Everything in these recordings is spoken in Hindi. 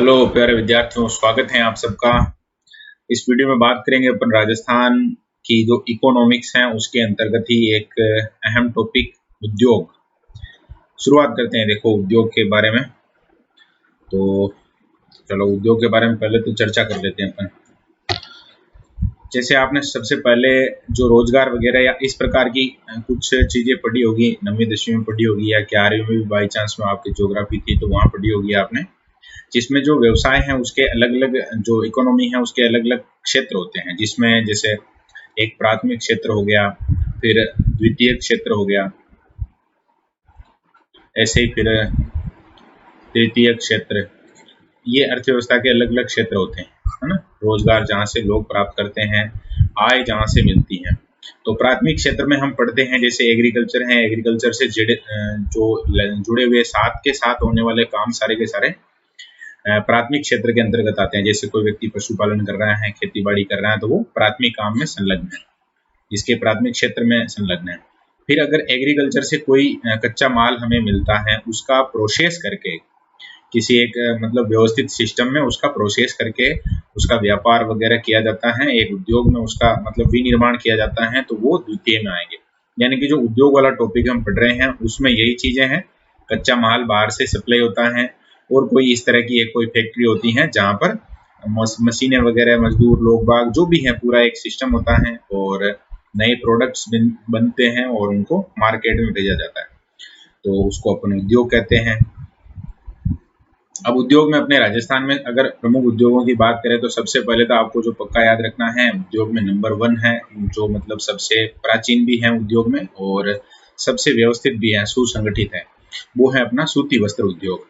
हेलो प्यारे विद्यार्थियों, स्वागत है आप सबका। इस वीडियो में बात करेंगे अपन राजस्थान की जो इकोनॉमिक्स है उसके अंतर्गत ही एक अहम टॉपिक उद्योग। शुरुआत करते हैं। देखो, उद्योग के बारे में तो चलो उद्योग के बारे में पहले तो चर्चा कर लेते हैं अपन। जैसे आपने सबसे पहले जो रोजगार वगैरह या इस प्रकार की कुछ चीजें पढ़ी होगी, 9वीं 10वीं में पढ़ी होगी या 11वीं में भी बाई चांस में आपकी ज्योग्राफी थी तो वहाँ पढ़ी होगी आपने, जिसमें जो व्यवसाय हैं उसके अलग अलग, जो इकोनॉमी है उसके अलग अलग क्षेत्र होते हैं, जिसमें जैसे एक प्राथमिक क्षेत्र हो गया, फिर द्वितीय क्षेत्र हो गया, ऐसे ही फिर तृतीय क्षेत्र। ये अर्थव्यवस्था के अलग अलग क्षेत्र होते हैं, है ना। रोजगार जहाँ से लोग प्राप्त करते हैं, आय जहाँ से मिलती है। तो प्राथमिक क्षेत्र में हम पढ़ते हैं जैसे एग्रीकल्चर है, एग्रीकल्चर से जुड़े हुए साथ के साथ होने वाले काम सारे के सारे प्राथमिक क्षेत्र के अंतर्गत आते हैं। जैसे कोई व्यक्ति पशुपालन कर रहा है, खेती बाड़ी कर रहा है, तो वो प्राथमिक काम में संलग्न है, इसके प्राथमिक क्षेत्र में संलग्न है। फिर अगर एग्रीकल्चर से कोई कच्चा माल हमें मिलता है, उसका प्रोसेस करके किसी एक मतलब व्यवस्थित सिस्टम में उसका प्रोसेस करके उसका व्यापार वगैरह किया जाता है, एक उद्योग में उसका मतलब विनिर्माण किया जाता है, तो वो द्वितीय में आएंगे। यानी कि जो उद्योग वाला टॉपिक हम पढ़ रहे हैं उसमें यही चीजें हैं। कच्चा माल बाहर से सप्लाई होता है और कोई इस तरह की एक कोई फैक्ट्री होती है जहाँ पर मशीनें वगैरह, मजदूर लोग बाग जो भी है, पूरा एक सिस्टम होता है और नए प्रोडक्ट्स बनते हैं और उनको मार्केट में भेजा जाता है, तो उसको अपन उद्योग कहते हैं। अब उद्योग में अपने राजस्थान में अगर प्रमुख उद्योगों की बात करें तो सबसे पहले तो आपको जो पक्का याद रखना है, उद्योग में नंबर 1 है, जो मतलब सबसे प्राचीन भी है उद्योग में और सबसे व्यवस्थित भी है, सुसंगठित है, वो है अपना सूती वस्त्र उद्योग।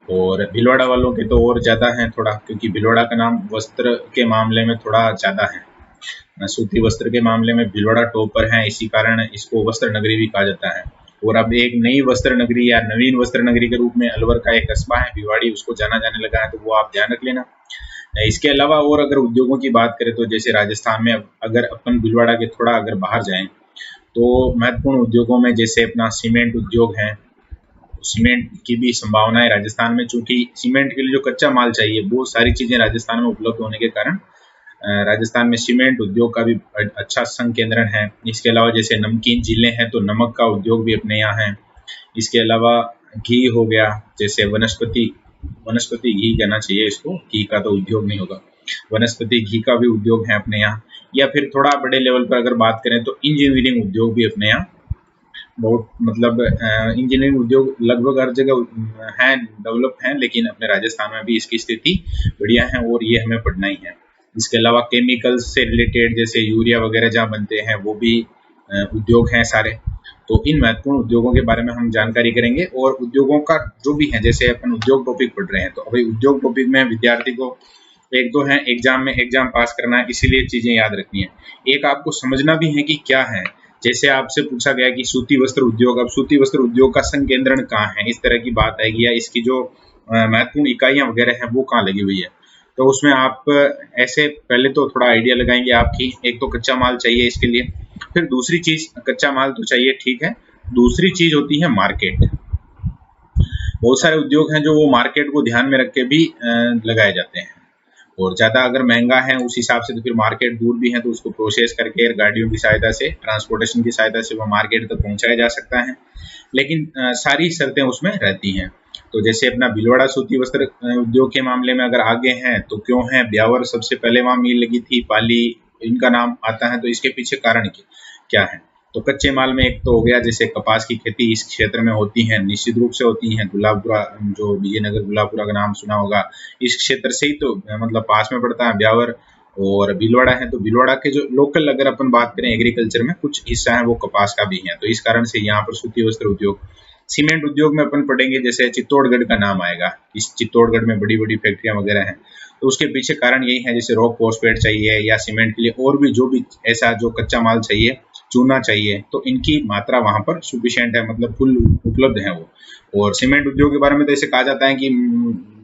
और भीलवाड़ा वालों के तो और ज्यादा है थोड़ा, क्योंकि भीलवाड़ा का नाम वस्त्र के मामले में थोड़ा ज्यादा है। सूती वस्त्र के मामले में भीलवाड़ा टॉप पर है, इसी कारण इसको वस्त्र नगरी भी कहा जाता है। और अब एक नई वस्त्र नगरी या नवीन वस्त्र नगरी के रूप में अलवर का एक कस्बा है भिवाड़ी, उसको जाना जाने लगा है, तो वो आप ध्यान रख लेना। इसके अलावा और अगर उद्योगों की बात करें तो जैसे राजस्थान में अगर अपन भीलवाड़ा के थोड़ा अगर बाहर जाएं तो महत्वपूर्ण उद्योगों में जैसे अपना सीमेंट उद्योग है। सीमेंट की भी संभावना है राजस्थान में, चूंकि सीमेंट के लिए जो कच्चा माल चाहिए वो सारी चीजें राजस्थान में उपलब्ध होने के कारण राजस्थान में सीमेंट उद्योग का भी अच्छा संकेंद्रण है। इसके अलावा जैसे नमकीन जिले हैं तो नमक का उद्योग भी अपने यहाँ है। इसके अलावा घी हो गया, जैसे वनस्पति घी कहना चाहिए इसको, घी का तो उद्योग नहीं होगा, वनस्पति घी का भी उद्योग है अपने यहाँ। या फिर थोड़ा बड़े लेवल पर अगर बात करें तो इंजीनियरिंग उद्योग भी अपने यहाँ बहुत मतलब इंजीनियरिंग उद्योग लगभग हर जगह है, डेवलप है, लेकिन अपने राजस्थान में भी इसकी स्थिति बढ़िया है और ये हमें पढ़ना ही है। इसके अलावा केमिकल्स से रिलेटेड जैसे यूरिया वगैरह जहाँ बनते हैं वो भी उद्योग हैं सारे। तो इन महत्वपूर्ण उद्योगों के बारे में हम जानकारी करेंगे और उद्योगों का जो भी है, जैसे अपन उद्योग टॉपिक पढ़ रहे हैं तो अभी उद्योग टॉपिक में विद्यार्थी को एक दो है एग्जाम में एग्जाम पास करना है, इसीलिए चीजें याद रखनी है। एक आपको समझना भी है कि क्या है, जैसे आपसे पूछा गया कि सूती वस्त्र उद्योग, अब सूती वस्त्र उद्योग का संकेंद्रण कहाँ है, इस तरह की बात आएगी, या इसकी जो महत्वपूर्ण इकाइयां वगैरह हैं वो कहाँ लगी हुई है, तो उसमें आप ऐसे पहले तो थोड़ा आइडिया लगाएंगे आपकी। एक तो कच्चा माल चाहिए इसके लिए, फिर दूसरी चीज, कच्चा माल तो चाहिए ठीक है, दूसरी चीज होती है मार्केट। बहुत सारे उद्योग हैं जो वो मार्केट को ध्यान में रख के भी लगाए जाते हैं, और ज़्यादा अगर महंगा है उस हिसाब से तो फिर मार्केट दूर भी है, तो उसको प्रोसेस करके गाड़ियों की सहायता से, ट्रांसपोर्टेशन की सहायता से वो मार्केट तक पहुंचाया जा सकता है, लेकिन सारी शर्तें उसमें रहती हैं। तो जैसे अपना भीलवाड़ा सूती वस्त्र उद्योग के मामले में अगर आगे हैं तो क्यों है, ब्यावर सबसे पहले वहाँ मिल लगी थी, पाली इनका नाम आता है, तो इसके पीछे कारण क्या है। तो कच्चे माल में एक तो हो गया जैसे कपास की खेती इस क्षेत्र में होती है, निश्चित रूप से होती है। गुलाबपुरा, जो विजयनगर गुलाबपुरा का नाम सुना होगा, इस क्षेत्र से ही तो मतलब पास में पड़ता है ब्यावर। और भीलवाड़ा है तो भीलवाड़ा के जो लोकल अगर अपन बात करें एग्रीकल्चर में कुछ हिस्सा है वो कपास का भी है, तो इस कारण से यहाँ पर सूती वस्त्र उद्योग। सीमेंट उद्योग में अपन पढ़ेंगे जैसे चित्तौड़गढ़ का नाम आएगा, इस चित्तौड़गढ़ में बड़ी बड़ी फैक्ट्रियां वगैरह हैं, तो उसके पीछे कारण यही है, जैसे रॉक फॉस्फेट चाहिए या सीमेंट के लिए और भी जो भी ऐसा जो कच्चा माल चाहिए, चूना चाहिए, तो इनकी मात्रा वहां पर सुफिशिएंट है, मतलब फुल उपलब्ध है वो। और सीमेंट उद्योग के बारे में तो ऐसे कहा जाता है कि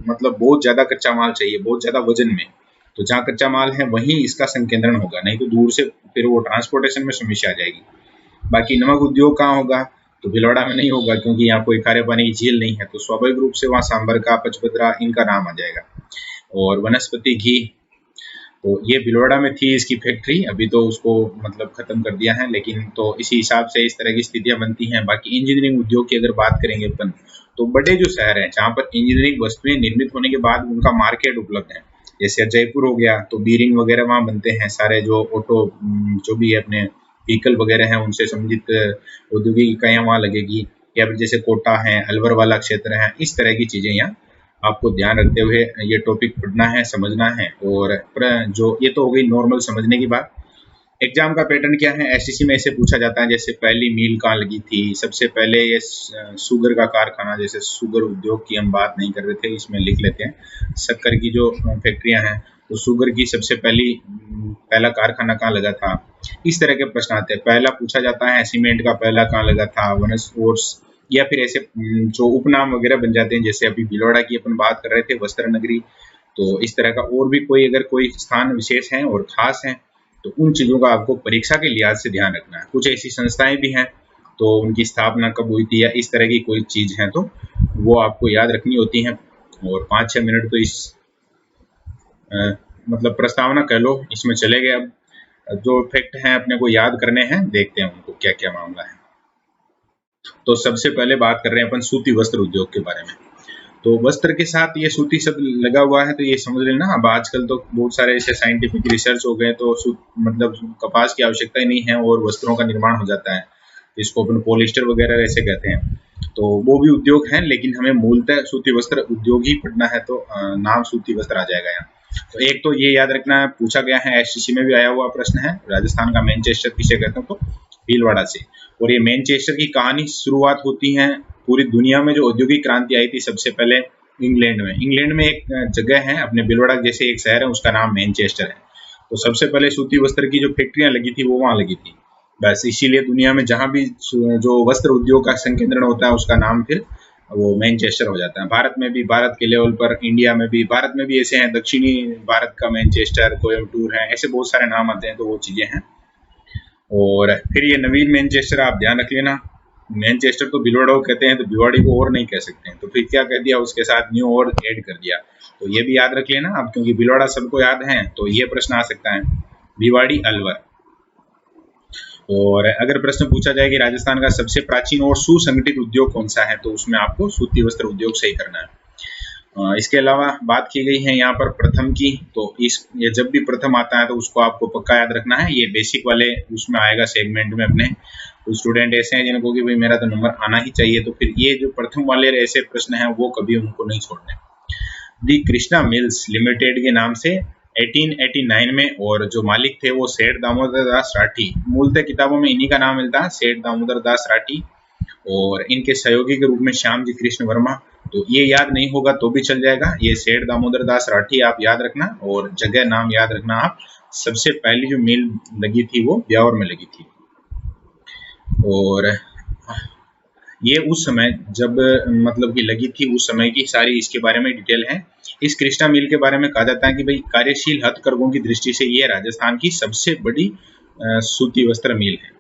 मतलब बहुत ज्यादा कच्चा माल चाहिए, बहुत ज्यादा वजन में, तो जहाँ कच्चा माल है वहीं इसका संकेंद्रण होगा, नहीं तो दूर से फिर वो ट्रांसपोर्टेशन में समस्या आ जाएगी। बाकी नमक उद्योग कहाँ होगा, तो भीलवाड़ा में नहीं होगा क्योंकि यहाँ कोई खारे पानी की झील नहीं है, तो स्वाभाविक रूप से वहाँ सांभर, पचपदरा इनका नाम आ जाएगा। और वनस्पति घी, तो ये भीलवाड़ा में थी इसकी फैक्ट्री, अभी तो उसको मतलब खत्म कर दिया है, लेकिन तो इसी हिसाब से इस तरह की स्थितियां बनती हैं। बाकी इंजीनियरिंग उद्योग की अगर बात करेंगे अपन, तो बड़े जो शहर हैं जहाँ पर इंजीनियरिंग वस्तुएं निर्मित होने के बाद उनका मार्केट उपलब्ध है, जैसे जयपुर हो गया, तो बीरिंग वगैरह वहाँ बनते हैं, सारे जो ऑटो जो भी है अपने व्हीकल वगैरह हैं उनसे संबंधित औद्योगिक इकाइयाँ वहाँ लगेगी, या फिर जैसे कोटा है, अलवर वाला क्षेत्र है, इस तरह की चीजें यहाँ आपको ध्यान रखते हुए ये टॉपिक पढ़ना है, समझना है। और जो ये तो हो गई नॉर्मल समझने की बात। एग्जाम का पैटर्न क्या है, एसएससी में ऐसे पूछा जाता है, जैसे पहली मील कहाँ लगी थी, सबसे पहले ये शुगर का कारखाना, जैसे शुगर उद्योग की हम बात नहीं कर रहे थे, इसमें लिख लेते हैं, शक्कर की जो फैक्ट्रियां हैं, तो शुगर की सबसे पहला कारखाना कहाँ लगा था, इस तरह के प्रश्न आते हैं। पहला पूछा जाता है सीमेंट का पहला कहाँ लगा था, वनस्फोर्स, या फिर ऐसे जो उपनाम वगैरह बन जाते हैं, जैसे अभी भीलवाड़ा की अपन बात कर रहे थे, वस्त्र नगरी, तो इस तरह का और भी कोई अगर कोई स्थान विशेष है और खास है, तो उन चीजों का आपको परीक्षा के लिहाज से ध्यान रखना है। कुछ ऐसी संस्थाएं भी हैं तो उनकी स्थापना कब हुई थी या इस तरह की कोई चीज है तो वो आपको याद रखनी होती है। और 5-6 मिनट तो इस मतलब प्रस्तावना कह लो इसमें चले गए। अब जो फैक्ट हैं अपने को याद करने हैं, देखते हैं उनको क्या क्या मामला है। तो सबसे पहले बात कर रहे हैं अपन सूती वस्त्र उद्योग के बारे में। तो वस्त्र के साथ ये सूती शब्द लगा हुआ है, तो ये समझ लेना। अब आजकल तो बहुत सारे ऐसे साइंटिफिक रिसर्च हो गए, तो मतलब कपास की आवश्यकता ही नहीं है और वस्त्रों का निर्माण हो जाता है, इसको अपन पॉलिस्टर वगैरह ऐसे कहते हैं। तो वो भी उद्योग हैं, लेकिन हमें मूलतः सूती वस्त्र उद्योग ही पढ़ना है, तो नाम सूती वस्त्र आ जाएगा यहाँ। तो एक तो ये याद रखना पूछा गया है, एसटीसी में भी आया हुआ प्रश्न है, राजस्थान का मैनचेस्टर किसे कहते हैं, तो भीलवाड़ा से। और ये मैनचेस्टर की कहानी शुरुआत होती है पूरी दुनिया में, जो औद्योगिक क्रांति आई थी सबसे पहले इंग्लैंड में एक जगह है अपने भीलवाड़ा जैसे एक शहर है, उसका नाम मैनचेस्टर है। तो सबसे पहले सूती वस्त्र की जो फैक्ट्रियां लगी थी वो वहां लगी थी, बस इसीलिए दुनिया में जहां भी जो वस्त्र उद्योग का संकेंद्रण होता है उसका नाम फिर वो मैनचेस्टर हो जाता है। भारत में भी, भारत के लेवल पर, इंडिया में भी, भारत में भी ऐसे हैं, दक्षिणी भारत का मैनचेस्टर, कोयम्बटूर है, ऐसे बहुत सारे नाम आते हैं, तो वो चीजें हैं। और फिर ये नवीन मैनचेस्टर आप ध्यान रख लेना, मैनचेस्टर तो भीलवाड़ा को कहते हैं, तो भिवाड़ी को और नहीं कह सकते हैं, तो फिर क्या कह दिया, उसके साथ न्यू और ऐड कर दिया। तो ये भी याद रख लेना अब, क्योंकि भीलवाड़ा सबको याद है, तो ये प्रश्न आ सकता है, भिवाड़ी अलवर। और अगर प्रश्न पूछा जाए कि राजस्थान का सबसे प्राचीन और सुसंगठित उद्योग कौन सा है, तो उसमें आपको सूती वस्त्र उद्योग सही करना है। इसके अलावा बात की गई है यहाँ पर प्रथम की, तो ये जब भी प्रथम आता है तो उसको आपको पक्का याद रखना है, ये बेसिक वाले उसमें आएगा सेगमेंट में अपने। कुछ स्टूडेंट ऐसे हैं जिनको कि भाई मेरा तो नंबर आना ही चाहिए, तो फिर ये जो प्रथम वाले ऐसे प्रश्न हैं वो कभी उनको नहीं छोड़ने। दी कृष्णा मिल्स लिमिटेड के नाम से 1889 में, और जो मालिक थे वो सेठ दामोदर दास राठी, मूलतः किताबों में इन्हीं का नाम मिलता है, सेठ दामोदर दास राठी, और इनके सहयोगी के रूप में श्याम जी कृष्ण वर्मा। तो ये याद नहीं होगा तो भी चल जाएगा, ये सेठ दामोदर दास राठी आप याद रखना, और जगह नाम याद रखना आप। सबसे पहली जो मिल लगी थी वो ब्यावर में लगी थी, और ये उस समय जब मतलब कि लगी थी उस समय की सारी इसके बारे में डिटेल है। इस कृष्णा मिल के बारे में कहा जाता है कि भाई कार्यशील हथकरघों की दृष्टि से ये राजस्थान की सबसे बड़ी सूती वस्त्र मिल है।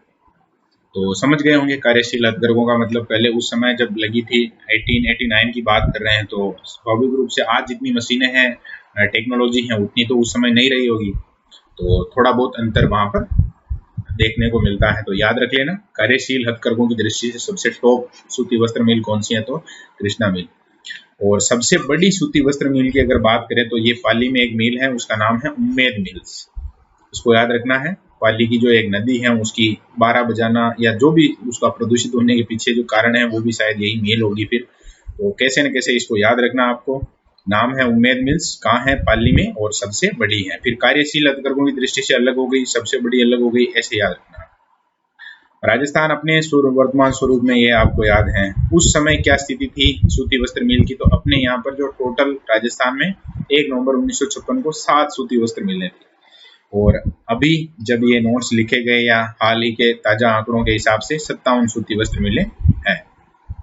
तो समझ गए होंगे कार्यशील हथकरघों का मतलब, पहले उस समय जब लगी थी 1889 की बात कर रहे हैं, तो स्वाभाविक रूप से आज जितनी मशीनें हैं, टेक्नोलॉजी है, उतनी तो उस समय नहीं रही होगी, तो थोड़ा बहुत अंतर वहां पर देखने को मिलता है। तो याद रख लेना, कार्यशील हथकरघों की दृष्टि से सबसे टॉप सूती वस्त्र मिल कौन सी है, तो कृष्णा मिल। और सबसे बड़ी सूती वस्त्र मिल की अगर बात करें तो ये पाली में एक मिल है, उसका नाम है उम्मेद मिल्स, इसको याद रखना है। पाली की जो एक नदी है उसकी 12 बजाना या जो भी उसका प्रदूषित होने के पीछे जो कारण है वो भी शायद यही मिल होगी फिर, तो कैसे न कैसे इसको याद रखना आपको। नाम है उम्मेद मिल्स, कहाँ है, पाली में, और सबसे बड़ी है। फिर कार्यशील हथकरघों की दृष्टि से अलग हो गई, सबसे बड़ी अलग हो गई, ऐसे याद रखना। राजस्थान अपने वर्तमान स्वरूप में ये आपको याद है, उस समय क्या स्थिति थी सूती वस्त्र मिल की, तो अपने यहाँ पर जो टोटल राजस्थान में 1 नवंबर 1956 को 7 सूती वस्त्र मिलें थी, और अभी जब ये नोट्स लिखे गए या हाल ही के ताजा आंकड़ों के हिसाब से 57 सूती वस्त्र मिलें हैं।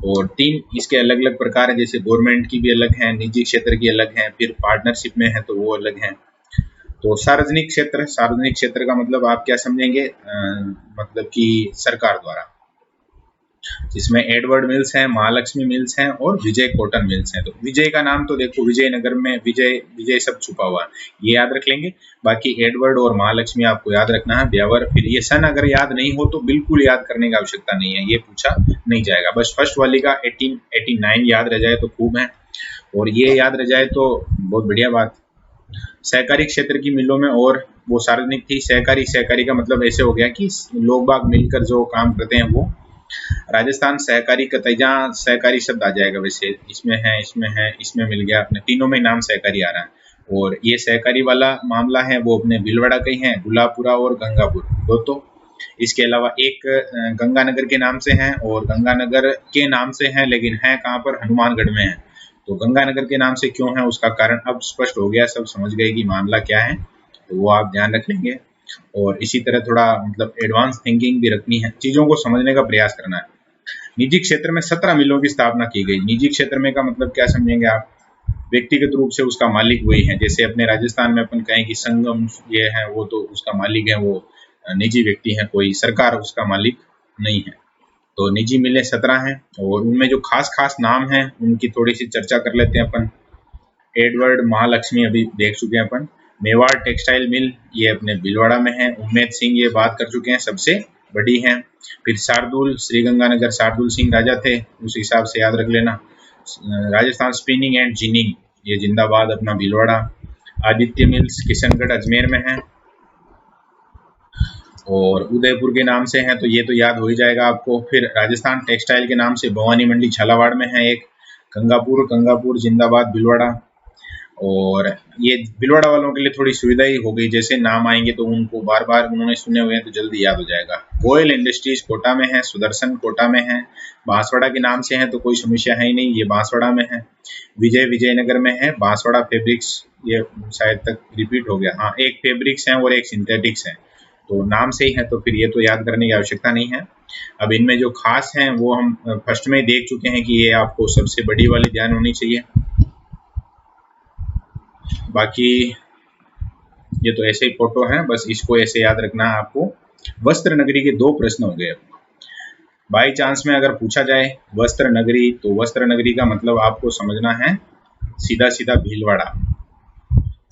और 3 इसके अलग अलग प्रकार है, जैसे गवर्नमेंट की भी अलग है, निजी क्षेत्र की अलग है, फिर पार्टनरशिप में है तो वो अलग है। तो सार्वजनिक क्षेत्र का मतलब आप क्या समझेंगे, मतलब कि सरकार द्वारा। जिसमें एडवर्ड मिल्स है, महालक्ष्मी मिल्स हैं और विजय कॉटन मिल्स हैं। तो विजय का नाम तो देखो विजयनगर में विजय विजय सब छुपा हुआ है, ये याद रख लेंगे। बाकी एडवर्ड और महालक्ष्मी आपको याद रखना है। ब्यावर, फिर ये सन अगर याद नहीं हो तो बिल्कुल याद करने की आवश्यकता नहीं है, ये पूछा नहीं जाएगा। बस फर्स्ट वाली का 1889 याद रह जाए तो खूब है, और ये याद रह जाए तो बहुत बढ़िया बात। सहकारी क्षेत्र की मिलों में और वो सार्वजनिक थी। सहकारी का मतलब ऐसे हो गया कि लोग बाग मिलकर जो काम करते हैं वो। राजस्थान सहकारी कतैजा, सहकारी शब्द आ जाएगा वैसे, इसमें है, इसमें है, इसमें मिल गया, अपने तीनों में नाम सहकारी आ रहा है। और ये सहकारी वाला मामला है वो अपने भीलवाड़ा का ही है, गुलाबपुरा और गंगापुर दो। तो इसके अलावा एक गंगानगर के नाम से है, और गंगानगर के नाम से है लेकिन है कहाँ पर, हनुमानगढ़ में है। तो गंगानगर के नाम से क्यों है उसका कारण अब स्पष्ट हो गया, सब समझ गए कि मामला क्या है, तो वो आप ध्यान रख लेंगे। और इसी तरह थोड़ा मतलब एडवांस थिंकिंग भी रखनी है, चीजों को समझने का प्रयास करना है। निजी क्षेत्र में 17 मिलों की स्थापना की गई। निजी क्षेत्र में का मतलब क्या समझेंगे आप, व्यक्तिगत रूप से उसका मालिक वही है। जैसे अपने राजस्थान में अपन कहें कि संगम ये है, वो तो उसका मालिक है, वो निजी व्यक्ति है, कोई सरकार उसका मालिक नहीं है। तो निजी मिलें 17 हैं, और उनमें जो खास खास नाम हैं उनकी थोड़ी सी चर्चा कर लेते हैं अपन। एडवर्ड, महालक्ष्मी अभी देख चुके हैं अपन। मेवाड़ टेक्सटाइल मिल ये अपने भीलवाड़ा में है। उम्मेद सिंह ये बात कर चुके हैं, सबसे बड़ी है। फिर शार्दुल, श्रीगंगानगर शार्दुल सिंह राजा थे, उस हिसाब से याद रख लेना। राजस्थान स्पिनिंग एंड जिनिंग ये जिंदाबाद अपना भीलवाड़ा। आदित्य मिल्स किशनगढ़ अजमेर में है, और उदयपुर के नाम से है तो ये तो याद हो ही जाएगा आपको। फिर राजस्थान टेक्सटाइल के नाम से भवानी मंडी झालावाड़ में है एक। गंगापुर जिंदाबाद भीलवाड़ा। और ये भीलवाड़ा वालों के लिए थोड़ी सुविधा ही हो गई, जैसे नाम आएंगे तो उनको बार बार उन्होंने सुने हुए हैं तो जल्दी याद हो जाएगा। गोयल इंडस्ट्रीज कोटा में है, सुदर्शन कोटा में है। बांसवाड़ा के नाम से है तो कोई समस्या है ही नहीं, ये बांसवाड़ा में है। विजय विजयनगर में है। बांसवाड़ा फैब्रिक्स ये शायद तक रिपीट हो गया, हाँ, एक फैब्रिक्स है और एक सिंथेटिक्स है, तो नाम से ही है तो फिर ये तो याद करने की आवश्यकता नहीं है। अब इनमें जो खास हैं वो हम फर्स्ट में देख चुके हैं कि ये आपको सबसे बड़ी वाली ध्यान होनी चाहिए। बाकी ये तो ऐसे ही फोटो हैं, बस इसको ऐसे याद रखना है आपको। वस्त्र नगरी के 2 प्रश्न हो गए। बाई चांस में अगर पूछा जाए वस्त्र नगरी, तो वस्त्र नगरी का मतलब आपको समझना है सीधा सीधा भीलवाड़ा।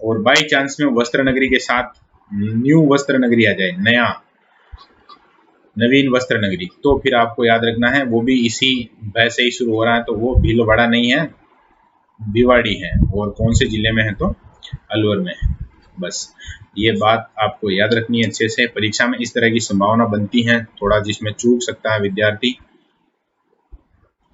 और बाई चांस में वस्त्र नगरी के साथ न्यू वस्त्र नगरी आ जाए, नया नवीन वस्त्र नगरी, तो फिर आपको याद रखना है वो भी इसी भय से ही शुरू हो रहा है, तो वो भीलवाड़ा नहीं है, भिवाड़ी है। और कौन से जिले में है, तो अलवर में है। बस ये बात आपको याद रखनी है अच्छे से, परीक्षा में इस तरह की संभावना बनती है थोड़ा जिसमें चूक सकता है विद्यार्थी।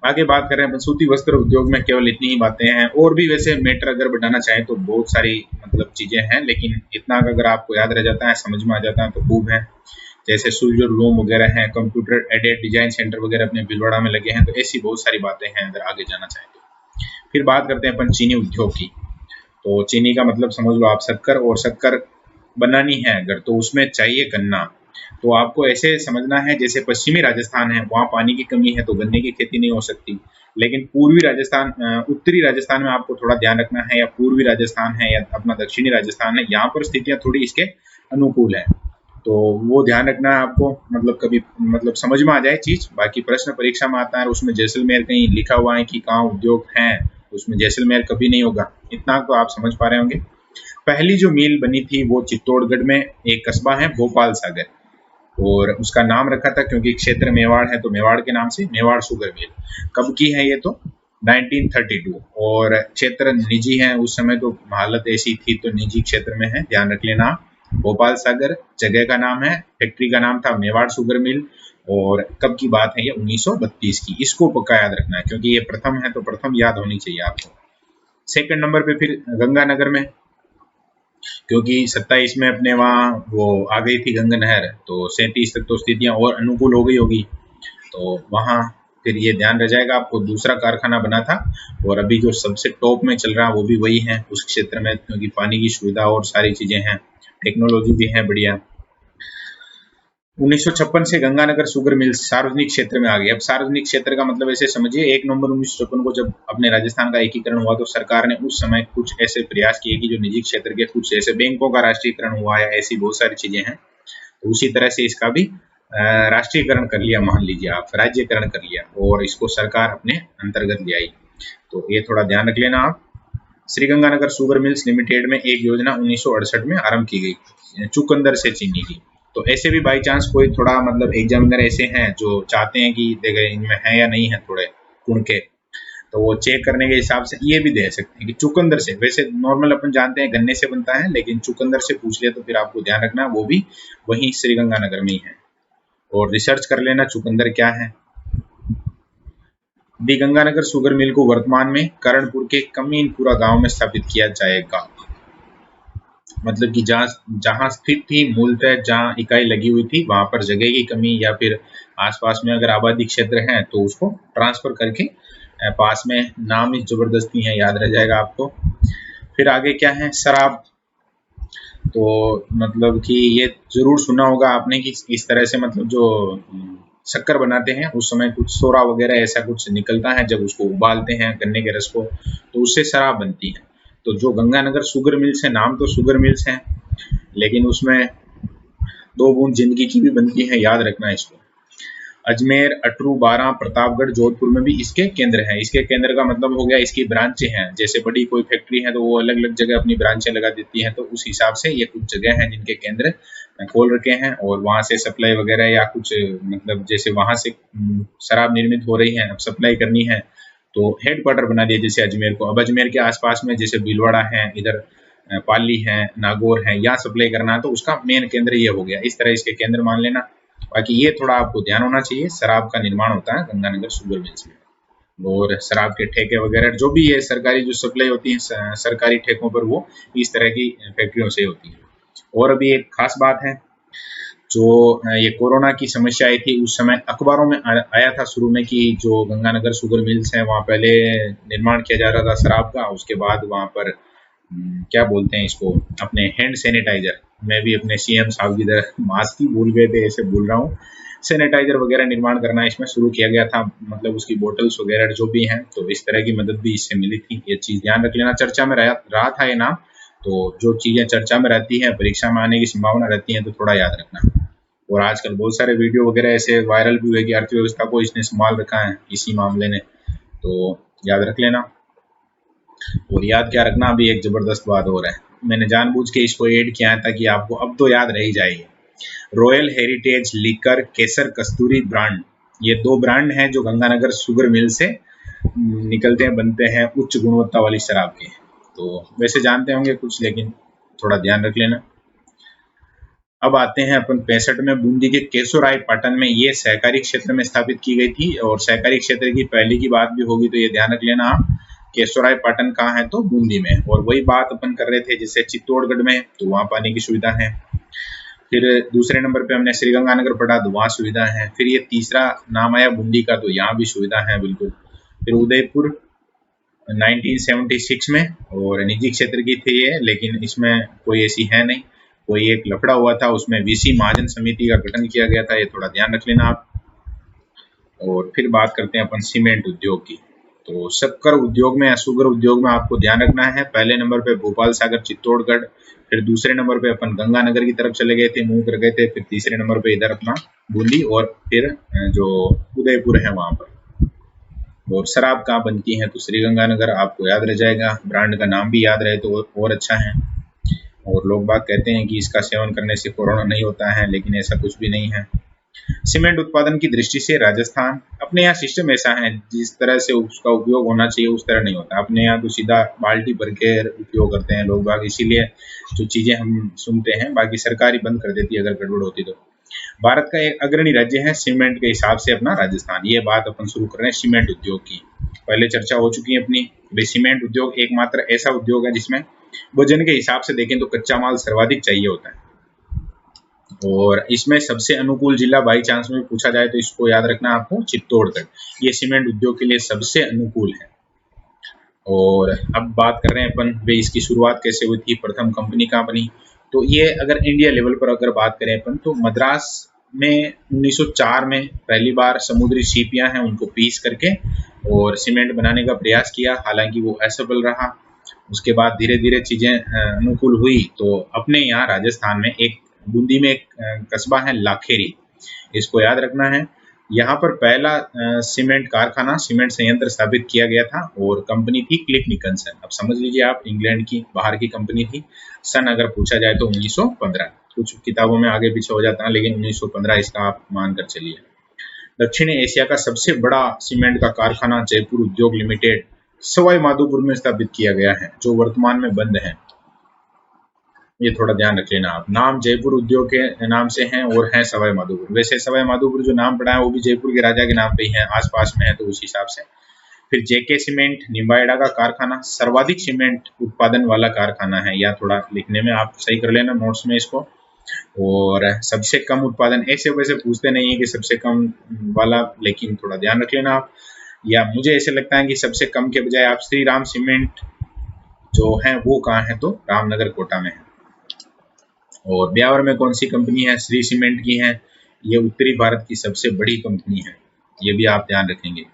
आगे बात करें अपन सूती वस्त्र उद्योग में, केवल इतनी ही बातें हैं, और भी वैसे मैटर अगर बढ़ाना चाहें तो बहुत सारी मतलब चीजें हैं, लेकिन इतना अगर आपको याद रह जाता है, समझ में आ जाता है तो खूब है। जैसे सुलझर लूम वगैरह हैं, कंप्यूटर एडेड डिजाइन सेंटर वगैरह अपने भीलवाड़ा में लगे हैं, तो ऐसी बहुत सारी बातें हैं अगर आगे जाना चाहें तो। फिर बात करते हैं अपन चीनी उद्योग की। तो चीनी का मतलब समझ लो आप शक्कर, और शक्कर बनानी है अगर तो उसमें चाहिए गन्ना। तो आपको ऐसे समझना है जैसे पश्चिमी राजस्थान है वहाँ पानी की कमी है तो गन्ने की खेती नहीं हो सकती, लेकिन पूर्वी राजस्थान, उत्तरी राजस्थान में आपको थोड़ा ध्यान रखना है, या पूर्वी राजस्थान है या अपना दक्षिणी राजस्थान है, यहाँ पर स्थितियाँ थोड़ी इसके अनुकूल है, तो वो ध्यान रखना है आपको, मतलब कभी मतलब समझ में आ जाए चीज। बाकी प्रश्न परीक्षा में आता है उसमें जैसलमेर कहीं लिखा हुआ है कि कहाँ उद्योग है, उसमें जैसलमेर कभी नहीं होगा, इतना तो आप समझ पा रहे होंगे। पहली जो मिल बनी थी वो चित्तौड़गढ़ में एक कस्बा है भोपाल सागर, और उसका नाम रखा था क्योंकि क्षेत्र मेवाड़ है तो मेवाड़ के नाम से मेवाड़ शुगर मिल। कब की है ये, तो 1932, और क्षेत्र निजी है उस समय, तो हालत ऐसी थी तो निजी क्षेत्र में है, ध्यान रख लेना। भोपाल सागर जगह का नाम है, फैक्ट्री का नाम था मेवाड़ शुगर मिल, और कब की बात है ये 1932 की, इसको पक्का याद रखना है क्योंकि ये प्रथम है तो प्रथम याद होनी चाहिए आपको। सेकंड नंबर पे फिर गंगानगर में, क्योंकि 27 में अपने वहाँ वो आ गई थी गंगा नहर, तो 37 तक तो स्थितियाँ और अनुकूल हो गई होगी, तो वहाँ फिर ये ध्यान रह जाएगा आपको। दूसरा कारखाना बना था, और अभी जो सबसे टॉप में चल रहा है वो भी वही है उस क्षेत्र में, क्योंकि पानी की सुविधा और सारी चीजें हैं, टेक्नोलॉजी भी है बढ़िया। 1956 से गंगानगर शुगर मिल सार्वजनिक क्षेत्र में आ गई। अब सार्वजनिक क्षेत्र का मतलब ऐसे समझिए 1 नवंबर 1956 को जब अपने राजस्थान का एकीकरण हुआ तो सरकार ने उस समय कुछ ऐसे प्रयास किए कि जो निजी क्षेत्र के कुछ ऐसे बैंकों का राष्ट्रीयकरण हुआ है, ऐसी बहुत सारी चीजें हैं, तो उसी तरह से इसका भी राष्ट्रीयकरण कर लिया, मान लीजिए आप राज्यकरण कर लिया और इसको सरकार अपने अंतर्गत ले आई। तो ये थोड़ा ध्यान रख लेना आप। श्रीगंगानगर शुगर मिल्स लिमिटेड में एक योजना 1968 में आरंभ की गई चुकंदर से चीनी की। तो ऐसे भी बाई चांस कोई थोड़ा मतलब एग्जामिनर ऐसे हैं जो चाहते हैं कि देखे इनमें है या नहीं है थोड़े गुण के, तो वो चेक करने के हिसाब से ये भी दे सकते हैं कि चुकंदर से, वैसे नॉर्मल अपन जानते हैं गन्ने से बनता है, लेकिन चुकंदर से पूछ लिया तो फिर आपको ध्यान रखना वो भी वहीं श्रीगंगानगर में ही है। और रिसर्च कर लेना चुकंदर क्या है। दी गंगानगर शुगर मिल को वर्तमान में करणपुर के कमीनपुरा गांव में स्थापित किया जाएगा। मतलब कि जहां स्थित थी मूलतः, जहां इकाई लगी हुई थी वहां पर जगह की कमी या फिर आसपास में अगर आबादी क्षेत्र है तो उसको ट्रांसफर करके पास में, नाम ही जबरदस्ती है, याद रह जाएगा आपको। फिर आगे क्या है, शराब। तो मतलब कि ये जरूर सुना होगा आपने कि इस तरह से मतलब जो शक्कर बनाते हैं उस समय कुछ सोरा वगैरह ऐसा कुछ निकलता है, जब उसको उबालते हैं गन्ने के रस को तो उससे शराब बनती है। तो जो गंगानगर शुगर मिल्स है, नाम तो शुगर मिल्स है लेकिन उसमें 2 बूंद जिंदगी की भी बनती है, याद रखना इसको। अजमेर, अटरू, बारां, प्रतापगढ़, जोधपुर में भी इसके केंद्र हैं। इसके केंद्र का मतलब हो गया इसकी ब्रांचें हैं। जैसे बड़ी कोई फैक्ट्री है तो वो अलग अलग जगह अपनी ब्रांचें लगा देती हैं, तो उस हिसाब से ये कुछ जगह हैं जिनके केंद्र खोल रखे हैं और वहां से सप्लाई वगैरह या कुछ मतलब जैसे वहां से शराब निर्मित हो रही है, अब सप्लाई करनी है तो हेडक्वार्टर बना दिया जैसे अजमेर को। अब अजमेर के आसपास में जैसे भीलवाड़ा है, इधर पाली है, नागौर है, यहाँ सप्लाई करना है तो उसका मेन केंद्र ये हो गया। इस तरह इसके केंद्र मान लेना। बाकी ये थोड़ा आपको ध्यान होना चाहिए, शराब का निर्माण होता है गंगानगर शुगर मिल्स में, और शराब के ठेके वगैरह जो भी है सरकारी जो सप्लाई होती है सरकारी ठेकों पर, वो इस तरह की फैक्ट्रियों से होती है। और अभी एक खास बात है, जो ये कोरोना की समस्या आई थी उस समय अखबारों में आया था शुरू में कि जो गंगानगर शुगर मिल्स है वहाँ पहले निर्माण किया जा रहा था शराब का, उसके बाद वहाँ पर क्या बोलते हैं इसको, अपने हैंड सैनिटाइजर, मैं भी अपने सीएम साहब की तरह मास्क ही भूल गए थे ऐसे बोल रहा हूँ, सैनिटाइजर वगैरह निर्माण करना इसमें शुरू किया गया था, मतलब उसकी बोतल्स वगैरह जो भी हैं, तो इस तरह की मदद भी इससे मिली थी। ये चीज़ ध्यान रख लेना, चर्चा में रहा था ये नाम। तो जो चीज़ें चर्चा में रहती हैं, परीक्षा में आने की संभावना रहती है, तो थोड़ा याद रखना। और आजकल बहुत सारे वीडियो वगैरह ऐसे वायरल भी हुए कि अर्थव्यवस्था को इसने संभाल रखा है इसी मामले ने, तो याद रख लेना। और याद क्या रखना, अभी एक जबरदस्त बात हो रहा है, मैंने जानबूझ के इसको ऐड किया है ताकि आपको अब तो याद रह ही जाएगी। रॉयल हेरिटेज लिकर केसर कस्तूरी ब्रांड, ये 2 ब्रांड हैं जो गंगानगर शुगर मिल से निकलते हैं, बनते हैं उच्च गुणवत्ता वाली शराब के। तो वैसे जानते होंगे कुछ, लेकिन थोड़ा ध्यान रख लेना। अब आते हैं अपन 65 में, बूंदी के केशोराय पाटन में ये सहकारी क्षेत्र में स्थापित की गई थी। और सहकारी क्षेत्र की पहले की बात भी होगी तो ये ध्यान रख लेना आप, केशोराय पाटन कहाँ है तो बूंदी में। और वही बात अपन कर रहे थे जैसे चित्तौड़गढ़ में, तो वहाँ पानी की सुविधा है। फिर दूसरे नंबर पे हमने श्रीगंगानगर पढ़ा तो वहाँ सुविधा है। फिर ये तीसरा नाम आया बूंदी का, तो यहाँ भी सुविधा है बिल्कुल। फिर उदयपुर 1976 में, और निजी क्षेत्र की थी ये, लेकिन इसमें कोई ऐसी है नहीं, कोई एक लफड़ा हुआ था उसमें वीसी महाजन समिति का गठन किया गया था, ये थोड़ा ध्यान रख लेना आप। और फिर बात करते हैं अपन सीमेंट उद्योग की। तो शक्कर उद्योग में या शुगर उद्योग में आपको ध्यान रखना है, पहले नंबर पे भोपाल सागर चित्तौड़गढ़, फिर दूसरे नंबर पे अपन गंगानगर की तरफ चले गए थे, मुंह कर गए थे, फिर तीसरे नंबर पे इधर अपना बूंदी, और फिर जो उदयपुर है वहां पर। और शराब कहाँ बनती है तो श्रीगंगानगर, आपको याद रह जाएगा, ब्रांड का नाम भी याद रहे तो और अच्छा है। और लोग बात कहते हैं कि इसका सेवन करने से कोरोना नहीं होता है, लेकिन ऐसा कुछ भी नहीं है। सीमेंट उत्पादन की दृष्टि से राजस्थान, अपने यहाँ सिस्टम ऐसा है जिस तरह से उसका उपयोग होना चाहिए उस तरह नहीं होता। अपने यहाँ तो सीधा बाल्टी भर के उपयोग करते हैं लोग बाग, इसीलिए जो चीजें हम सुनते हैं, बाकी सरकार ही बंद कर देती है अगर गड़बड़ होती तो। भारत का एक अग्रणी राज्य है सीमेंट के हिसाब से अपना राजस्थान। ये बात अपन शुरू कर रहे हैं सीमेंट उद्योग की, पहले चर्चा हो चुकी है अपनी। सीमेंट उद्योग एकमात्र ऐसा उद्योग है जिसमें वजन के हिसाब से देखें तो कच्चा माल सर्वाधिक चाहिए होता है। और इसमें सबसे अनुकूल जिला बाई चांस में पूछा जाए तो इसको याद रखना आपको, चित्तौड़गढ़, ये सीमेंट उद्योग के लिए सबसे अनुकूल है। और अब बात कर रहे हैं अपन वे इसकी शुरुआत कैसे हुई थी, प्रथम कंपनी कहाँ बनी। तो ये अगर इंडिया लेवल पर अगर बात करें अपन तो मद्रास में 1904 में पहली बार समुद्री सीपियां हैं उनको पीस करके और सीमेंट बनाने का प्रयास किया, हालांकि वो असफल रहा। उसके बाद धीरे धीरे चीजें अनुकूल हुई तो अपने यहाँ राजस्थान में एक बूंदी में एक कस्बा है लाखेरी, इसको याद रखना है। यहाँ पर पहला सीमेंट कारखाना, सीमेंट संयंत्र स्थापित किया गया था और कंपनी थी क्लिफ निकलसन। अब समझ लीजिए आप, इंग्लैंड की बाहर की कंपनी थी। सन अगर पूछा जाए तो 1915, कुछ किताबों में आगे पीछे हो जाता है लेकिन 1915 इसका आप मानकर चलिए। दक्षिण एशिया का सबसे बड़ा सीमेंट का कारखाना जयपुर उद्योग लिमिटेड सवाई माधोपुर में स्थापित किया गया है, जो वर्तमान में बंद है। ये थोड़ा ध्यान रख लेना आप। नाम जयपुर उद्योग के नाम से हैं और है सवाई माधोपुर। वैसे सवाई माधोपुर जो नाम पड़ा है वो भी जयपुर के राजा के नाम पे ही है, आसपास में है तो उस हिसाब से। फिर जेके सीमेंट निम्बाहेड़ा का कारखाना सर्वाधिक सीमेंट उत्पादन वाला कारखाना है, या थोड़ा लिखने में आप सही कर लेना नोट्स में इसको। और सबसे कम उत्पादन, ऐसे वैसे पूछते नहीं है कि सबसे कम वाला, लेकिन थोड़ा ध्यान रख लेना आप। या मुझे ऐसे लगता है कि सबसे कम के बजाय आप श्री राम सीमेंट जो है वो कहाँ है, तो रामनगर कोटा में है। और ब्यावर में कौन सी कंपनी है, श्री सीमेंट की है। ये उत्तरी भारत की सबसे बड़ी कंपनी है, ये भी आप ध्यान रखेंगे।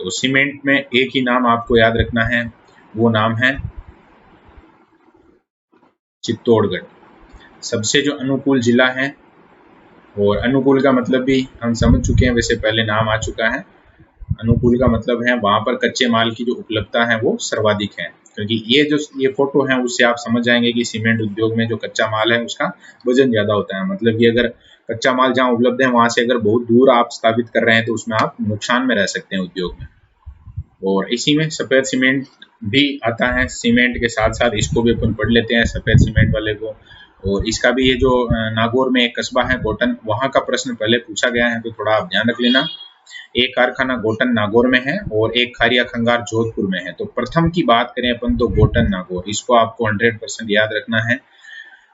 तो सीमेंट में एक ही नाम आपको याद रखना है, वो नाम है चित्तौड़गढ़। सबसे जो अनुकूल जिला है, और अनुकूल का मतलब भी हम समझ चुके हैं, वैसे पहले नाम आ चुका है। अनुकूल का मतलब है वहां पर कच्चे माल की जो उपलब्धता है वो सर्वाधिक है, क्योंकि ये फोटो है उससे आप समझ जाएंगे कि सीमेंट उद्योग में जो कच्चा माल है उसका वजन ज्यादा होता है। मतलब कि अगर कच्चा माल जहाँ उपलब्ध है वहां से अगर बहुत दूर आप स्थापित कर रहे हैं तो उसमें आप नुकसान में रह सकते हैं उद्योग में। और इसी में सफेद सीमेंट भी आता है, सीमेंट के साथ साथ इसको भी अपन पढ़ लेते हैं सफेद सीमेंट वाले को। और इसका भी ये जो नागौर में एक कस्बा है गोटन, वहां का प्रश्न पहले पूछा गया है, तो थोड़ा आप ध्यान रख लेना। एक कारखाना गोटन नागौर में है और एक खारिया खंगार जोधपुर में है। तो प्रथम की बात करें अपन तो गोटन नागौर, इसको आपको 100% याद रखना है।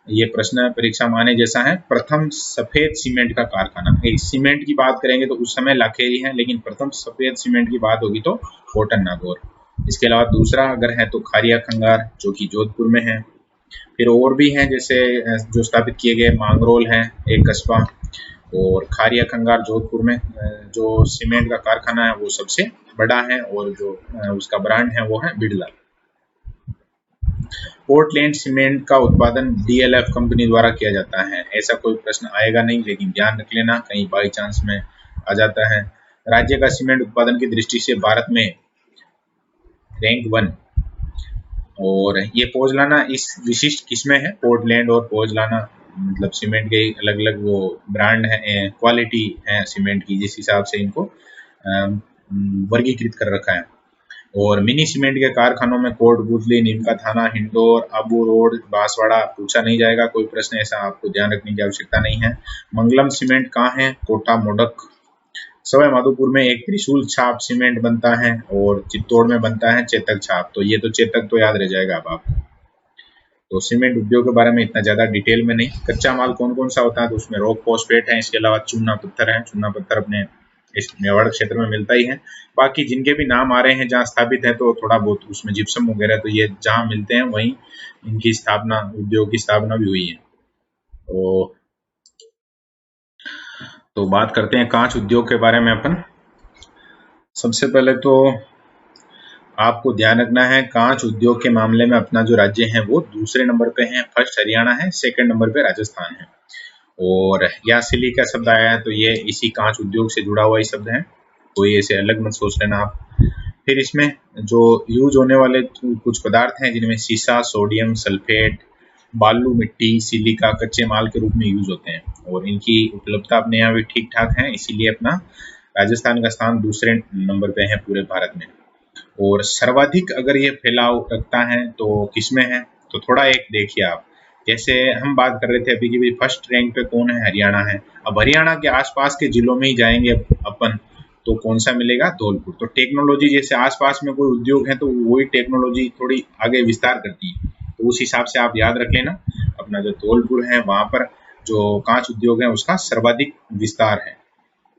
ये प्रश्न परीक्षा में आने जैसा है। प्रथम सफेद सीमेंट का कारखाना, सीमेंट की बात करेंगे तो उस समय लाखेरी है, लेकिन प्रथम सफेद सीमेंट की बात होगी तो गोटन नागौर। इसके अलावा दूसरा अगर है तो खारिया खंगार जो कि जोधपुर में है। फिर और भी हैं जैसे जो स्थापित किए गए, मांगरोल है एक कस्बा, और खारिया खंगार जोधपुर में जो सीमेंट का कारखाना है वो सबसे बड़ा है, और जो उसका ब्रांड है वो है बिड़ला। पोर्टलैंड सीमेंट का उत्पादन डीएलएफ कंपनी द्वारा किया जाता है। ऐसा कोई प्रश्न आएगा नहीं, लेकिन ध्यान रख लेना कहीं बाई चांस में आ जाता है। राज्य का सीमेंट उत्पादन की दृष्टि से भारत में रैंक 1, और ये पोजलाना इस विशिष्ट किस्में है। पोर्टलैंड और पोजलाना मतलब सीमेंट के अलग अलग वो ब्रांड है, क्वालिटी है सीमेंट की, जिस हिसाब से इनको वर्गीकृत कर रखा है। और मिनी सीमेंट के कारखानों में कोटपुतली, नीमका थाना, हिंडौर, अबू रोड, बांसवाड़ा पूछा नहीं जाएगा कोई प्रश्न, ऐसा आपको ध्यान रखने की आवश्यकता नहीं है। मंगलम सीमेंट कहाँ है, कोटा मोडक। सवाई माधोपुर में एक त्रिशूल छाप सीमेंट बनता है, और चित्तौड़ में बनता है चेतक छाप। तो ये तो चेतक तो याद रह जाएगा अब आपको। तो सीमेंट उद्योग के बारे में इतना ज्यादा डिटेल में नहीं। कच्चा माल कौन कौन सा होता है, तो उसमें रॉक फॉस्फेट है, इसके अलावा चूना पत्थर है। चूना पत्थर अपने इस मेवाड़ क्षेत्र में मिलता ही है। बाकी जिनके भी नाम आ रहे हैं जहाँ स्थापित है तो थोड़ा बहुत उसमें जिप्सम वगैरह, तो ये जहाँ मिलते हैं वहीं इनकी स्थापना, उद्योग की स्थापना भी हुई है। तो बात करते हैं कांच उद्योग के बारे में अपन। सबसे पहले तो आपको ध्यान रखना है, कांच उद्योग के मामले में अपना जो राज्य है वो दूसरे नंबर पे है। फर्स्ट हरियाणा है, सेकंड नंबर पे राजस्थान है। और यासिली का शब्द आया है तो ये इसी कांच उद्योग से जुड़ा हुआ ही शब्द है, कोई ऐसे अलग मत सोच लेना आप। फिर इसमें जो यूज होने वाले कुछ पदार्थ हैं जिनमें सीसा, सोडियम सल्फेट, बालू मिट्टी, सिलिका कच्चे माल के रूप में यूज होते हैं, और इनकी उपलब्धता अपने यहाँ भी ठीक ठाक है। इसीलिए अपना राजस्थान का स्थान दूसरे नंबर पे है पूरे भारत में। और सर्वाधिक अगर ये फैलाव रखता है तो किसमें है, तो थोड़ा एक देखिए आप। जैसे हम बात कर रहे थे अभी कि भाई फर्स्ट रैंक पे कौन है, हरियाणा है। अब हरियाणा के आसपास के जिलों में ही जाएंगे अपन तो कौन सा मिलेगा, धौलपुर। तो टेक्नोलॉजी जैसे आसपास में कोई उद्योग है तो वही टेक्नोलॉजी थोड़ी आगे विस्तार करती है, तो उस हिसाब से आप याद रख लेना। अपना जो धौलपुर है वहां पर जो कांच उद्योग है उसका सर्वाधिक विस्तार है,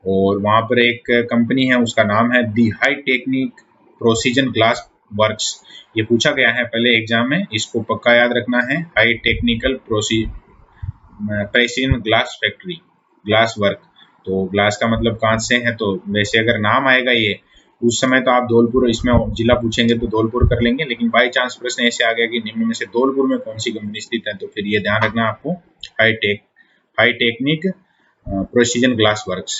और वहां पर एक कंपनी है उसका नाम है the high technique precision glass works. ये पूछा गया है पहले एग्जाम में, इसको पक्का याद रखना है। High technical precision glass factory, glass work. तो ग्लास का मतलब कांच से है, तो वैसे अगर नाम आएगा ये उस समय तो आप धौलपुर, इसमें जिला पूछेंगे तो धौलपुर कर लेंगे, लेकिन बाई चांस प्रश्न ऐसे आ गया कि निम्न में से धौलपुर में कौन सी कंपनी स्थित है, तो फिर ये ध्यान रखना आपको high tech high technique precision glass works.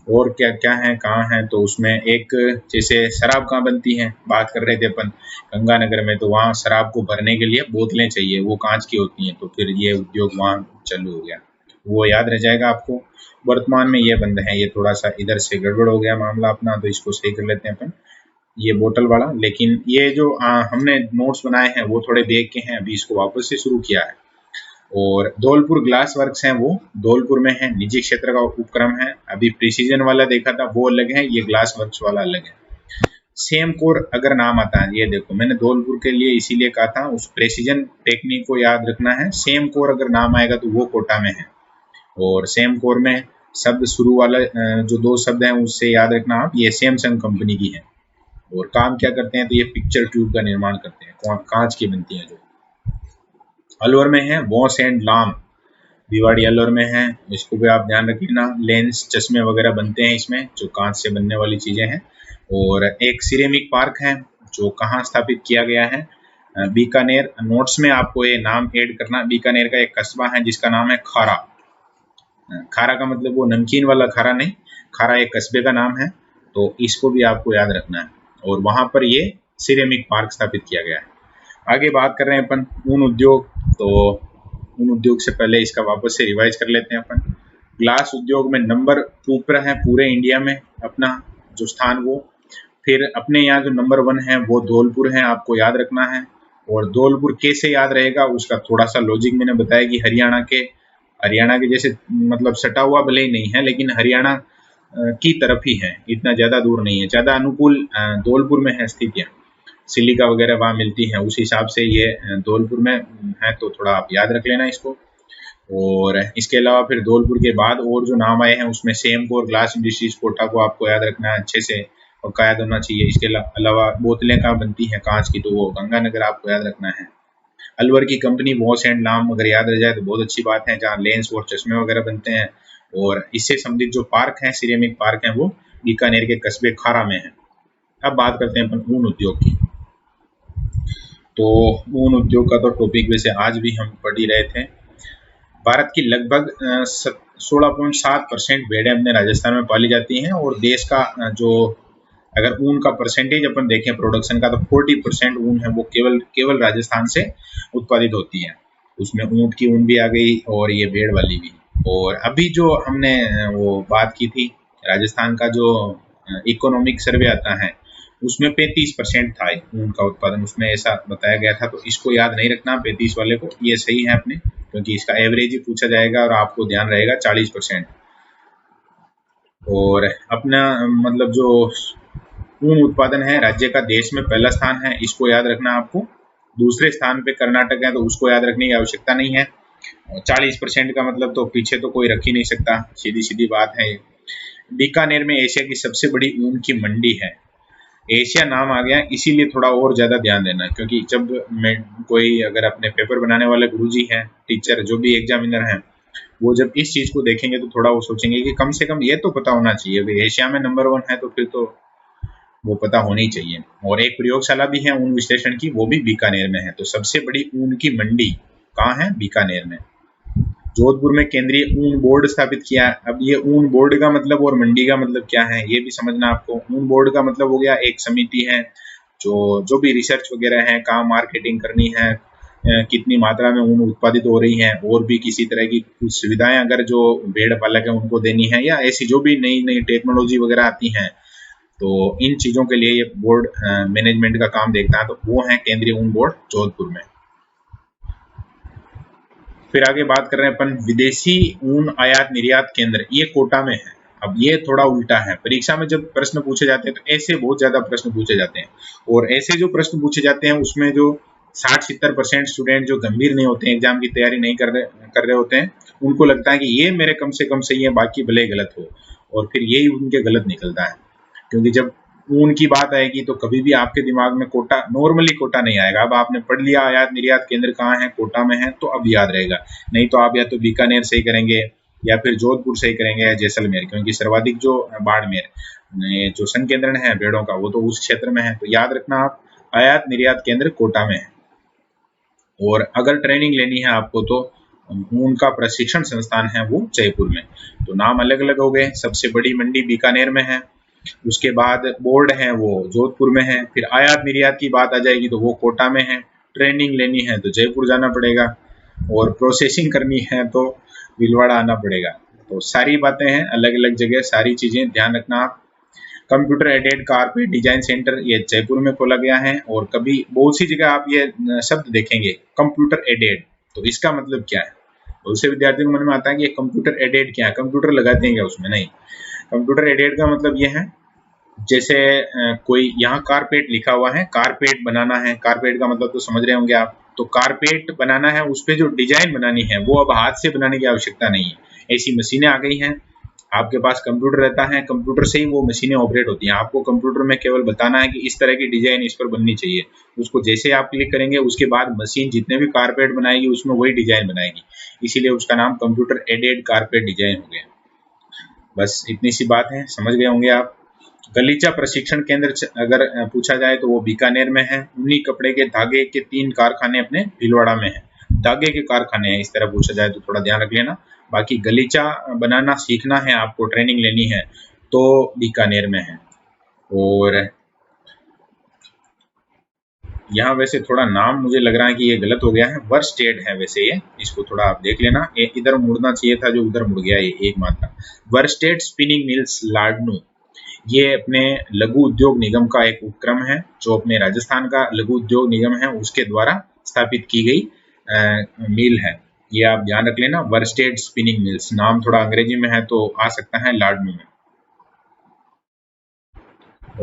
और क्या क्या है, कहाँ है, तो उसमें एक जैसे शराब कहाँ बनती है, बात कर रहे थे अपन गंगानगर में, तो वहाँ शराब को भरने के लिए बोतलें चाहिए, वो कांच की होती हैं, तो फिर ये उद्योग वहाँ चालू हो गया, वो याद रह जाएगा आपको। वर्तमान में ये बंद है, ये थोड़ा सा इधर से गड़बड़ हो गया मामला अपना, तो इसको सही कर लेते हैं अपन, ये बोतल वाला। लेकिन ये जो हमने नोट्स बनाए हैं वो थोड़े बेग के हैं, अभी इसको वापस से शुरू किया है। और धौलपुर ग्लास वर्क्स हैं, वो धौलपुर में है, निजी क्षेत्र का उपक्रम है। अभी प्रिसीजन वाला देखा था वो अलग है, ये ग्लास वर्क्स वाला अलग है। सेम कोर अगर नाम आता है, ये देखो मैंने धौलपुर के लिए इसीलिए कहा था, उस प्रिसीजन टेक्निक को याद रखना है। सेम कोर अगर नाम आएगा तो वो कोटा में है। और सेम कोर में शब्द शुरू वाला जो दो शब्द हैं उससे याद रखना आप, ये सैमसंग कंपनी की है। और काम क्या करते हैं, तो ये पिक्चर ट्यूब का निर्माण करते हैं, कांच की बनती है जो। अलवर में है वॉस एंड लाम, भिवाड़ी अलवर में है, इसको भी आप ध्यान रखना। लेंस चश्मे वगैरह बनते हैं इसमें, जो कांच से बनने वाली चीजें हैं। और एक सिरेमिक पार्क है जो कहाँ स्थापित किया गया है, बीकानेर। नोट्स में आपको ये नाम ऐड करना, बीकानेर का एक कस्बा है जिसका नाम है खारा। खारा का मतलब वो नमकीन वाला खारा नहीं, खारा एक कस्बे का नाम है, तो इसको भी आपको याद रखना है। और वहां पर ये सिरेमिक पार्क स्थापित किया गया है। आगे बात कर रहे हैं अपन ऊन उद्योग, तो ऊन उद्योग से पहले इसका वापस से रिवाइज कर लेते हैं अपन। ग्लास उद्योग में नंबर 2 पर है पूरे इंडिया में अपना जो स्थान वो। फिर अपने यहाँ जो नंबर 1 है वो धौलपुर है, आपको याद रखना है। और धौलपुर कैसे याद रहेगा उसका थोड़ा सा लॉजिक मैंने बताया कि हरियाणा के जैसे मतलब सटा हुआ भले ही नहीं है, लेकिन हरियाणा की तरफ ही है, इतना ज्यादा दूर नहीं है, ज्यादा अनुकूल धौलपुर में है स्थितियाँ, सिलिका वगैरह वहाँ मिलती है, उस हिसाब से ये धौलपुर में है, तो थोड़ा आप याद रख लेना इसको। और इसके अलावा फिर धौलपुर के बाद और जो नाम आए हैं उसमें Samcor glass industries Kota को आपको याद रखना है अच्छे से, और याद होना चाहिए। इसके अलावा बोतलें कहाँ बनती हैं कांच की, तो वो गंगानगर आपको याद रखना है। अलवर की कंपनी वॉस एंड लाम अगर याद रह जाए तो बहुत अच्छी बात है, जहाँ लेंस और चश्मे वगैरह बनते हैं। और इससे संबंधित जो पार्क है, सिरेमिक पार्क है, वो बीकानेर के कस्बे खारा में है। अब बात करते हैं अपन ऊन उद्योग की। तो ऊन उद्योग का तो टॉपिक वैसे आज भी हम पढ़ ही रहे थे। भारत की लगभग 16.7% भेड़ें अपने राजस्थान में पाली जाती हैं, और देश का जो अगर ऊन का परसेंटेज अपन देखें प्रोडक्शन का, तो 40% ऊन है वो केवल राजस्थान से उत्पादित होती है। उसमें ऊंट की ऊन भी आ गई और ये भेड़ वाली भी। और अभी जो हमने वो बात की थी, राजस्थान का जो इकोनॉमिक सर्वे आता है उसमें 35% था ऊन का उत्पादन, उसमें ऐसा बताया गया था। तो इसको याद नहीं रखना 35 वाले को, ये सही है अपने, क्योंकि इसका एवरेज ही पूछा जाएगा और आपको ध्यान रहेगा 40%। और अपना मतलब जो ऊन उत्पादन है राज्य का देश में पहला स्थान है, इसको याद रखना आपको। दूसरे स्थान पे कर्नाटक है, तो उसको याद रखने की आवश्यकता नहीं है। 40% का मतलब तो पीछे तो कोई रख ही नहीं सकता, सीधी सीधी बात है। बीकानेर में एशिया की सबसे बड़ी ऊन की मंडी है। एशिया नाम आ गया इसीलिए थोड़ा और ज्यादा ध्यान देना, क्योंकि जब मैं कोई अगर अपने पेपर बनाने वाले गुरुजी हैं, टीचर जो भी एग्जामिनर हैं, वो जब इस चीज को देखेंगे तो थोड़ा वो सोचेंगे कि कम से कम ये तो पता होना चाहिए, अगर एशिया में नंबर 1 है तो फिर तो वो पता होनी चाहिए। और एक प्रयोगशाला भी है ऊन विश्लेषण की, वो भी बीकानेर में है। तो सबसे बड़ी ऊन की मंडी कहाँ है, बीकानेर में। जोधपुर में केंद्रीय ऊन बोर्ड स्थापित किया। अब ये ऊन बोर्ड का मतलब और मंडी का मतलब क्या है ये भी समझना आपको। ऊन बोर्ड का मतलब हो गया एक समिति है जो भी रिसर्च वगैरह है, कहाँ मार्केटिंग करनी है, कितनी मात्रा में ऊन उत्पादित हो रही है, और भी किसी तरह की कुछ सुविधाएं अगर जो भेड़ पालक है उनको देनी है, या ऐसी जो भी नई नई टेक्नोलॉजी वगैरह आती हैं, तो इन चीजों के लिए ये बोर्ड मैनेजमेंट का काम देखता है। तो वो है केंद्रीय ऊन बोर्ड जोधपुर में। फिर आगे बात कर रहे हैं अपन विदेशी ऊन आयात निर्यात केंद्र, ये कोटा में है। अब ये थोड़ा उल्टा है, परीक्षा में जब प्रश्न पूछे जाते हैं तो ऐसे बहुत ज्यादा प्रश्न पूछे जाते हैं, और ऐसे जो प्रश्न पूछे जाते हैं उसमें जो 60-70% स्टूडेंट जो गंभीर नहीं होते हैं, एग्जाम की तैयारी नहीं कर रहे होते हैं, उनको लगता है कि ये मेरे कम से कम सही है, बाकी भले गलत हो, और फिर यही उनके गलत निकलता है। क्योंकि जब ऊन की बात आएगी तो कभी भी आपके दिमाग में कोटा, नॉर्मली कोटा नहीं आएगा। अब आपने पढ़ लिया आयात निर्यात केंद्र कहाँ है, कोटा में है, तो अब याद रहेगा। नहीं तो आप या तो बीकानेर से ही करेंगे, या फिर जोधपुर से ही करेंगे, या जैसलमेर, क्योंकि सर्वाधिक जो बाड़मेर जो संकेंद्रण है भेड़ों का वो तो उस क्षेत्र में है। तो याद रखना आप आयात निर्यात केंद्र कोटा में है। और अगर ट्रेनिंग लेनी है आपको तो ऊन का प्रशिक्षण संस्थान है वो जयपुर में। तो नाम अलग अलग हो गए। सबसे बड़ी मंडी बीकानेर में है, उसके बाद बोर्ड है वो जोधपुर में है, फिर आयात निर्यात की बात आ जाएगी तो वो कोटा में है, ट्रेनिंग लेनी है तो जयपुर जाना पड़ेगा, और प्रोसेसिंग करनी है तो भीलवाड़ा आना पड़ेगा। तो सारी बातें हैं अलग अलग जगह, सारी चीजें ध्यान रखना आप। Computer aided carpet design centre ये जयपुर में खोला गया है, और कभी बहुत सी जगह आप ये शब्द देखेंगे कंप्यूटर एडेड, तो इसका मतलब क्या है? बहुत से विद्यार्थियों को मन में आता है कि ये कंप्यूटर एडेड क्या है, कंप्यूटर लगाते हैं क्या उसमें? नहीं, कंप्यूटर एडेड का मतलब ये है जैसे कोई यहाँ कारपेट लिखा हुआ है, कारपेट बनाना है, कारपेट का मतलब तो समझ रहे होंगे आप। तो कारपेट बनाना है, उस पे जो डिजाइन बनानी है वो अब हाथ से बनाने की आवश्यकता नहीं है, ऐसी मशीनें आ गई हैं। आपके पास कंप्यूटर रहता है, कंप्यूटर से ही वो मशीनें ऑपरेट होती हैं। आपको कंप्यूटर में केवल बताना है कि इस तरह की डिजाइन इस पर बननी चाहिए, उसको जैसे आप क्लिक करेंगे उसके बाद मशीन जितने भी कारपेट बनाएगी उसमें वही डिजाइन बनाएगी, इसीलिए उसका नाम कंप्यूटर एडेड कारपेट डिजाइन हो गया। बस इतनी सी बात है, समझ गए होंगे आप। गलीचा प्रशिक्षण केंद्र अगर पूछा जाए तो वो बीकानेर में है। ऊनी कपड़े के धागे के 3 कारखाने अपने भीलवाड़ा में है, धागे के कारखाने हैं, इस तरह पूछा जाए तो थोड़ा ध्यान रख लेना। बाकी गलीचा बनाना सीखना है आपको, ट्रेनिंग लेनी है तो बीकानेर में है। और यहाँ वैसे थोड़ा नाम मुझे लग रहा है कि ये गलत हो गया है, वर्स्टेड है वैसे ये, इसको थोड़ा आप देख लेना, इधर मुड़ना चाहिए था जो उधर मुड़ गया, ये एक मात्रा। वर्स्टेड स्पिनिंग मिल्स लाडनू, ये अपने लघु उद्योग निगम का एक उपक्रम है, जो अपने राजस्थान का लघु उद्योग निगम है उसके द्वारा स्थापित की गई मिल है, ये आप ध्यान रख लेना। वर्स्टेड स्पिनिंग मिल्स, नाम थोड़ा अंग्रेजी में है तो आ सकता है लाडनू में।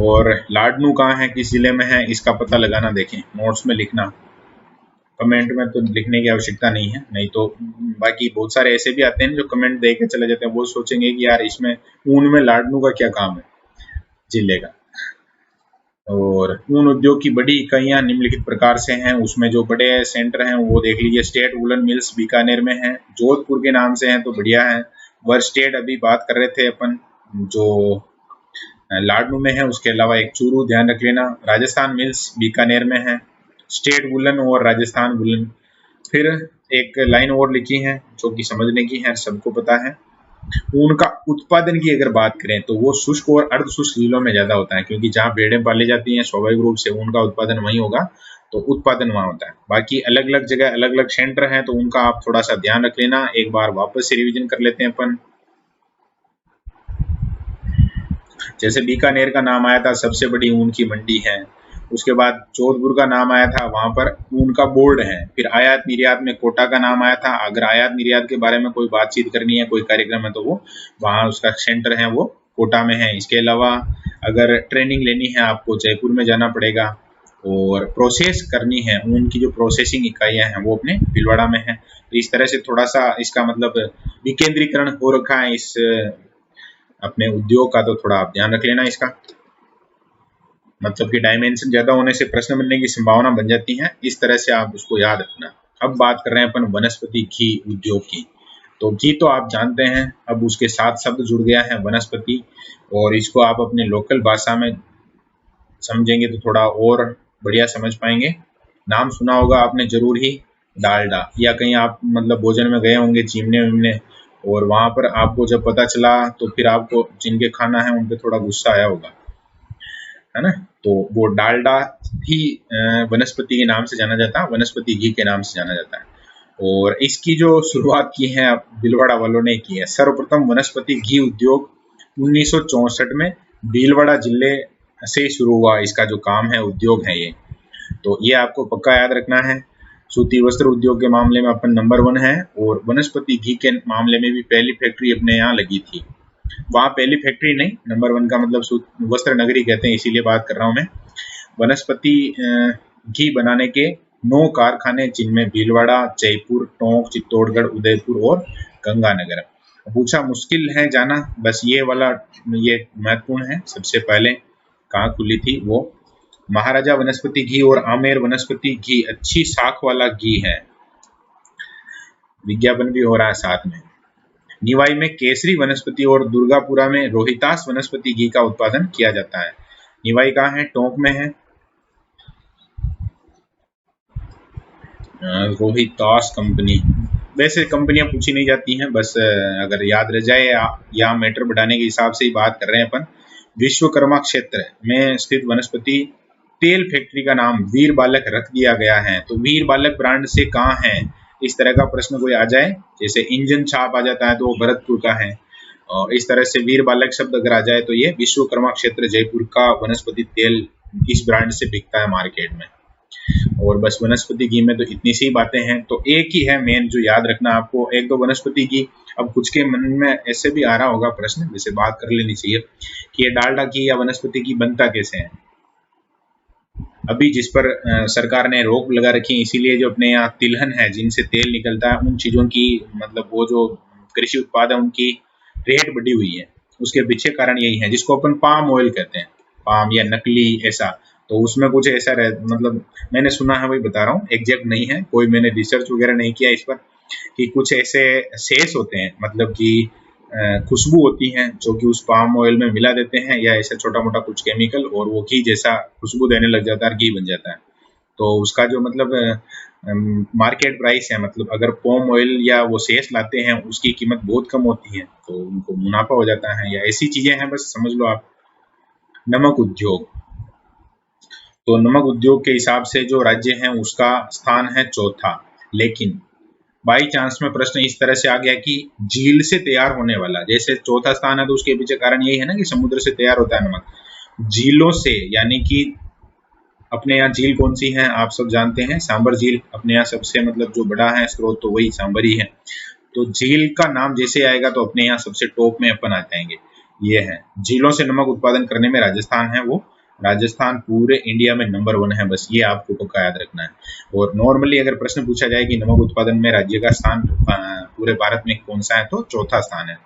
और लाडनू कहाँ है, किस जिले में है, इसका पता लगाना, देखें नोट्स में लिखना, कमेंट में तो लिखने की आवश्यकता नहीं है, नहीं तो बाकी बहुत सारे ऐसे भी आते हैं जो कमेंट दे के चले जाते हैं, वो सोचेंगे कि यार इसमें ऊन में लाडनू का क्या काम है जिले का। और ऊन उद्योग की बड़ी इकाइयां निम्नलिखित प्रकार से हैं, उसमें जो बड़े सेंटर हैं वो देख लीजिए। स्टेट वुलन मिल्स बीकानेर में है, जोधपुर के नाम से हैं तो बढ़िया है। वर्स्टेड अभी बात कर रहे थे अपन जो लाडनू में है, उसके अलावा एक चूरू ध्यान रख लेना। राजस्थान मिल्स बीकानेर में है, स्टेट वुलन और राजस्थान वुलन। फिर एक लाइन और लिखी है जो कि समझने की है, सबको पता है। ऊन का उत्पादन की अगर बात करें तो वो शुष्क और अर्ध शुष्क जिलों में ज्यादा होता है, क्योंकि जहाँ भेड़ें पाली जाती हैं स्वाभाविक रूप से ऊन का उत्पादन वहीं होगा, तो उत्पादन वहाँ होता है। बाकी अलग अलग जगह अलग अलग सेंटर हैं, तो उनका आप थोड़ा सा ध्यान रख लेना। एक बार वापस से रिवीजन कर लेते हैं अपन। जैसे बीकानेर का नाम आया था, सबसे बड़ी ऊन की मंडी है। उसके बाद जोधपुर का नाम आया था, वहां पर ऊन का बोर्ड है। फिर आयात निर्यात में कोटा का नाम आया था। अगर आयात निर्यात के बारे में कोई बातचीत करनी है, कोई कार्यक्रम है, तो वो वहाँ उसका सेंटर है वो कोटा में है। इसके अलावा अगर ट्रेनिंग लेनी है आपको जयपुर में जाना पड़ेगा, और प्रोसेस करनी है ऊन की जो प्रोसेसिंग इकाइयां हैं वो अपने भीलवाड़ा में है। तो इस तरह से थोड़ा सा इसका मतलब विकेंद्रीकरण हो रखा है इस अपने उद्योग का, तो थोड़ा आप ध्यान रख लेना इसका। मतलब कि डायमेंशन ज्यादा होने से प्रश्न बनने की संभावना बन जाती है, इस तरह से आप उसको याद रखना। अब बात कर रहे हैं अपन वनस्पति घी उद्योग की। तो घी तो आप जानते हैं, अब उसके साथ शब्द जुड़ गया है वनस्पति, और इसको आप अपने लोकल भाषा में समझेंगे तो थोड़ा और बढ़िया समझ पाएंगे। नाम सुना होगा आपने जरूर ही, डालडा, या कहीं आप मतलब भोजन में गए होंगे चिमने विमने, और वहां पर आपको जब पता चला तो फिर आपको जिनके खाना है उन पे थोड़ा गुस्सा आया होगा, है ना। तो वो डालडा ही वनस्पति के नाम से जाना जाता है, वनस्पति घी के नाम से जाना जाता है। और इसकी जो शुरुआत की है भीलवाड़ा वालों ने की है। सर्वप्रथम वनस्पति घी उद्योग 1964 में भीलवाड़ा जिले से शुरू हुआ। इसका जो काम है, उद्योग है ये, तो ये आपको पक्का याद रखना है। सूती वस्त्र उद्योग के मामले में अपन नंबर 1 है, और वनस्पति घी के मामले में भी पहली फैक्ट्री अपने यहाँ लगी थी। वहाँ पहली फैक्ट्री नहीं, नंबर 1 का मतलब वस्त्र नगरी कहते हैं, इसीलिए बात कर रहा हूँ मैं। वनस्पति घी बनाने के 9 कारखाने, जिनमें भीलवाड़ा, जयपुर, टोंक, चित्तौड़गढ़, उदयपुर और गंगानगर। पूछा मुश्किल है जाना, बस ये वाला ये महत्वपूर्ण है। सबसे पहले कहाँ खुली थी वो, महाराजा वनस्पति घी और आमेर वनस्पति घी अच्छी साख वाला घी है, विज्ञापन भी हो रहा है साथ में। निवाई में केसरी वनस्पति और दुर्गापुरा में रोहितास वनस्पति घी का उत्पादन किया जाता है। निवाई कहाँ है, टोंक में है। रोहितास कंपनी, वैसे कंपनियां पूछी नहीं जाती हैं, बस अगर याद रह जाए या मैटर बढ़ाने के हिसाब से ही बात कर रहे हैं अपन। विश्वकर्मा क्षेत्र में स्थित वनस्पति तेल फैक्ट्री का नाम वीर बालक रख दिया गया है। तो वीर बालक ब्रांड से कहाँ है, इस तरह का प्रश्न कोई आ जाए, जैसे इंजन छाप आ जाता है तो वो भरतपुर का है, और इस तरह से वीर बालक शब्द अगर आ जाए तो ये विश्वकर्मा क्षेत्र जयपुर का वनस्पति तेल इस ब्रांड से बिकता है मार्केट में। और बस वनस्पति घी में तो इतनी सी बातें हैं, तो एक ही है मेन जो याद रखना आपको, एक दो वनस्पति घी। अब कुछ के मन में ऐसे भी आ रहा होगा प्रश्न, जैसे बात कर लेनी चाहिए कि ये डालडा घी या वनस्पति घी बनता कैसे है। अभी जिस पर सरकार ने रोक लगा रखी है, इसीलिए जो अपने यहाँ तिलहन है जिनसे तेल निकलता है, उन चीजों की मतलब वो जो कृषि उत्पाद है उनकी रेट बढ़ी हुई है। उसके पीछे कारण यही है, जिसको अपन पाम ऑयल कहते हैं, पाम या नकली ऐसा। तो उसमें कुछ ऐसा मतलब मैंने सुना है, वही बता रहा हूँ, एग्जैक्ट नहीं है, कोई मैंने रिसर्च वगैरह नहीं किया इस पर, कि कुछ ऐसे शेष होते हैं, मतलब कि खुशबू होती हैं जो कि उस पाम ऑयल में मिला देते हैं, या ऐसा छोटा मोटा कुछ केमिकल, और वो घी जैसा खुशबू देने लग जाता है, घी बन जाता है। तो उसका जो मतलब मार्केट प्राइस है, मतलब अगर पाम ऑयल या वो शेष लाते हैं उसकी कीमत बहुत कम होती है, तो उनको मुनाफा हो जाता है, या ऐसी चीजें हैं, बस समझ लो आप। नमक उद्योग, तो नमक उद्योग के हिसाब से जो राज्य है उसका स्थान है चौथा, लेकिन बाई चांस में प्रश्न इस तरह से आ गया कि झील से तैयार होने वाला, जैसे चौथा स्थान है तो उसके पीछे कारण यही है ना कि समुद्र से तैयार होता है नमक। झीलों से, यानी कि अपने यहाँ झील कौन सी है आप सब जानते हैं, सांबर झील अपने यहाँ सबसे मतलब जो बड़ा है स्रोत, तो वही सांबर ही है। तो झील का नाम जैसे आएगा तो अपने यहाँ सबसे टॉप में अपन आ जाएंगे। ये है झीलों से नमक उत्पादन करने में राजस्थान है, वो राजस्थान पूरे इंडिया में नंबर 1 है, बस ये आपको पक्का याद रखना है। और नॉर्मली अगर प्रश्न पूछा जाए कि नमक उत्पादन में राज्य का स्थान पूरे भारत में कौन सा है, तो चौथा स्थान है।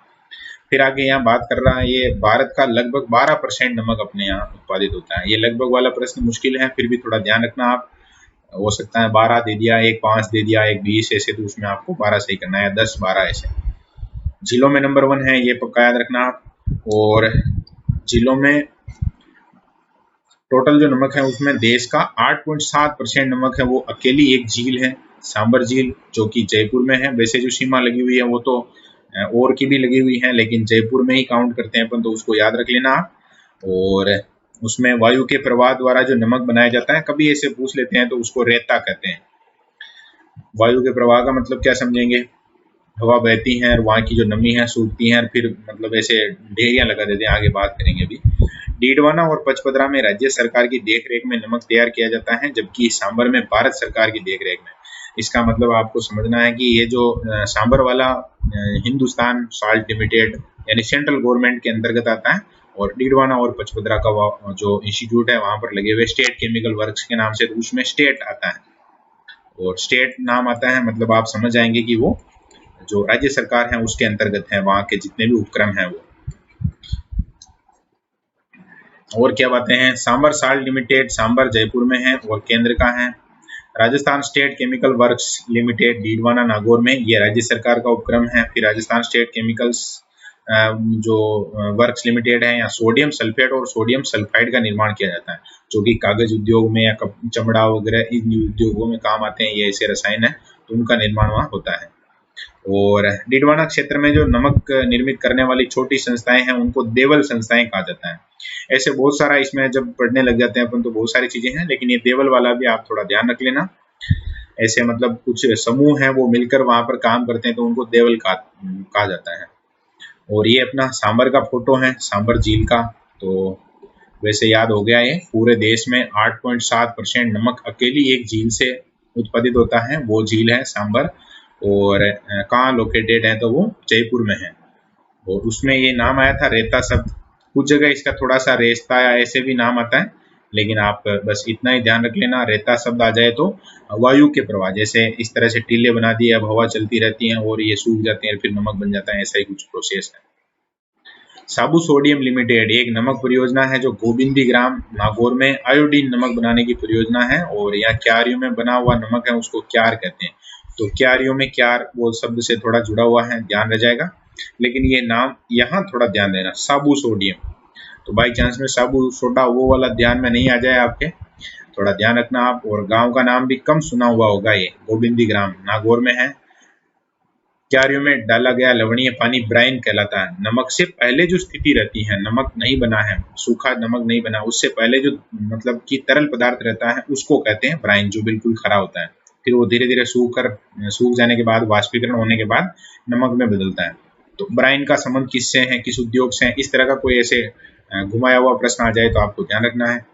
फिर आगे यहाँ बात कर रहा है, ये भारत का लगभग 12% नमक अपने यहाँ उत्पादित होता है। ये लगभग वाला प्रश्न मुश्किल है, फिर भी थोड़ा ध्यान रखना आप, हो सकता है 12 दे दिया, एक 5 दे दिया, एक 20 ऐसे, तो उसमें आपको 12 सही करना है, 10 12 ऐसे। जिलों में नंबर 1 है, ये पक्का याद रखना आप। और जिलों में टोटल जो नमक है उसमें देश का 8.7% नमक है वो अकेली एक झील है, सांबर झील, जो कि जयपुर में है। वैसे जो सीमा लगी हुई है वो तो और की भी लगी हुई है, लेकिन जयपुर में ही काउंट करते हैं अपन, तो उसको याद रख लेना आप। और उसमें वायु के प्रवाह द्वारा जो नमक बनाया जाता है, कभी ऐसे पूछ लेते हैं तो उसको रेता कहते हैं। वायु के प्रवाह का मतलब क्या समझेंगे, हवा बहती है और वहाँ की जो नमी है सूखती है, और फिर मतलब ऐसे ढेरियां लगा देते हैं, आगे बात करेंगे अभी। डीडवाना और पचपदरा में राज्य सरकार की देखरेख में नमक तैयार किया जाता है, जबकि सांबर में भारत सरकार की देखरेख में। इसका मतलब आपको समझना है कि ये जो सांबर वाला हिंदुस्तान साल्ट लिमिटेड यानी सेंट्रल गवर्नमेंट के अंतर्गत आता है, और डीडवाना और पचपदरा का जो इंस्टीट्यूट है वहां पर लगे हुए स्टेट केमिकल वर्क्स के नाम से, तो उसमें स्टेट आता है, और स्टेट नाम आता है मतलब आप समझ जाएंगे कि वो जो राज्य सरकार है उसके अंतर्गत है, वहां के जितने भी उपक्रम हैं वो। और क्या बातें हैं, सांबर साल्ट लिमिटेड सांबर जयपुर में है और केंद्र का है। Rajasthan state chemical works limited Didwana Nagaur में, ये राज्य सरकार का उपक्रम है। फिर राजस्थान स्टेट केमिकल्स जो वर्क्स लिमिटेड है, यहाँ सोडियम सल्फेट और सोडियम सल्फाइड का निर्माण किया जाता है, जो कि कागज उद्योग में या चमड़ा वगैरह इन उद्योगों में काम आते हैं। ये ऐसे रसायन है, तो उनका निर्माण वहाँ होता है। और डीडवाना क्षेत्र में जो नमक निर्मित करने वाली छोटी संस्थाएं हैं उनको देवल संस्थाएं कहा जाता है। ऐसे बहुत सारा इसमें जब पढ़ने लग जाते हैं अपन तो बहुत सारी चीजें हैं, लेकिन ये देवल वाला भी आप थोड़ा ध्यान रख लेना। ऐसे मतलब कुछ समूह हैं वो मिलकर वहां पर काम करते हैं, तो उनको देवल कहा जाता है। और ये अपना सांबर का फोटो है, सांबर झील का। तो वैसे याद हो गया, ये पूरे देश में 8.7% नमक अकेली एक झील से उत्पादित होता है, वो झील है सांबर। और कहाँ लोकेटेड है, तो वो जयपुर में है। और उसमें ये नाम आया था रेता शब्द, कुछ जगह इसका थोड़ा सा रेस्ता या ऐसे भी नाम आता है, लेकिन आप बस इतना ही ध्यान रख लेना, रेता शब्द आ जाए तो वायु के प्रवाह, जैसे इस तरह से टीले बना दिए, अब हवा चलती रहती है और ये सूख जाते हैं, फिर नमक बन जाता है, ऐसा ही कुछ प्रोसेस है। साबु सोडियम लिमिटेड एक नमक परियोजना है जो गोविंदी ग्राम नागौर में आयोडीन नमक बनाने की परियोजना है। और यहाँ क्यारियों में बना हुआ नमक है उसको क्यार कहते हैं। तो क्यारियों में क्यार वो शब्द से थोड़ा जुड़ा हुआ है, ध्यान रह जाएगा, लेकिन ये नाम यहाँ थोड़ा ध्यान देना, साबु सोडियम। तो बाई चांस में साबु सोडा वो वाला ध्यान में नहीं आ जाए आपके, थोड़ा ध्यान रखना आप। और गांव का नाम भी कम सुना हुआ होगा, ये गोविंदी ग्राम नागौर में है। क्यारियों में डाला गया लवणीय पानी ब्राइन कहलाता है। नमक से पहले जो स्थिति रहती है, नमक नहीं बना है, सूखा नमक नहीं बना, उससे पहले जो मतलब कि तरल पदार्थ रहता है उसको कहते हैं ब्राइन, जो बिल्कुल खरा होता है। फिर वो धीरे धीरे सूख जाने के बाद, वाष्पीकरण होने के बाद नमक में बदलता है। तो ब्राइन का संबंध किससे है, किस उद्योग से है, इस तरह का कोई ऐसे घुमाया हुआ प्रश्न आ जाए तो आपको ध्यान रखना है।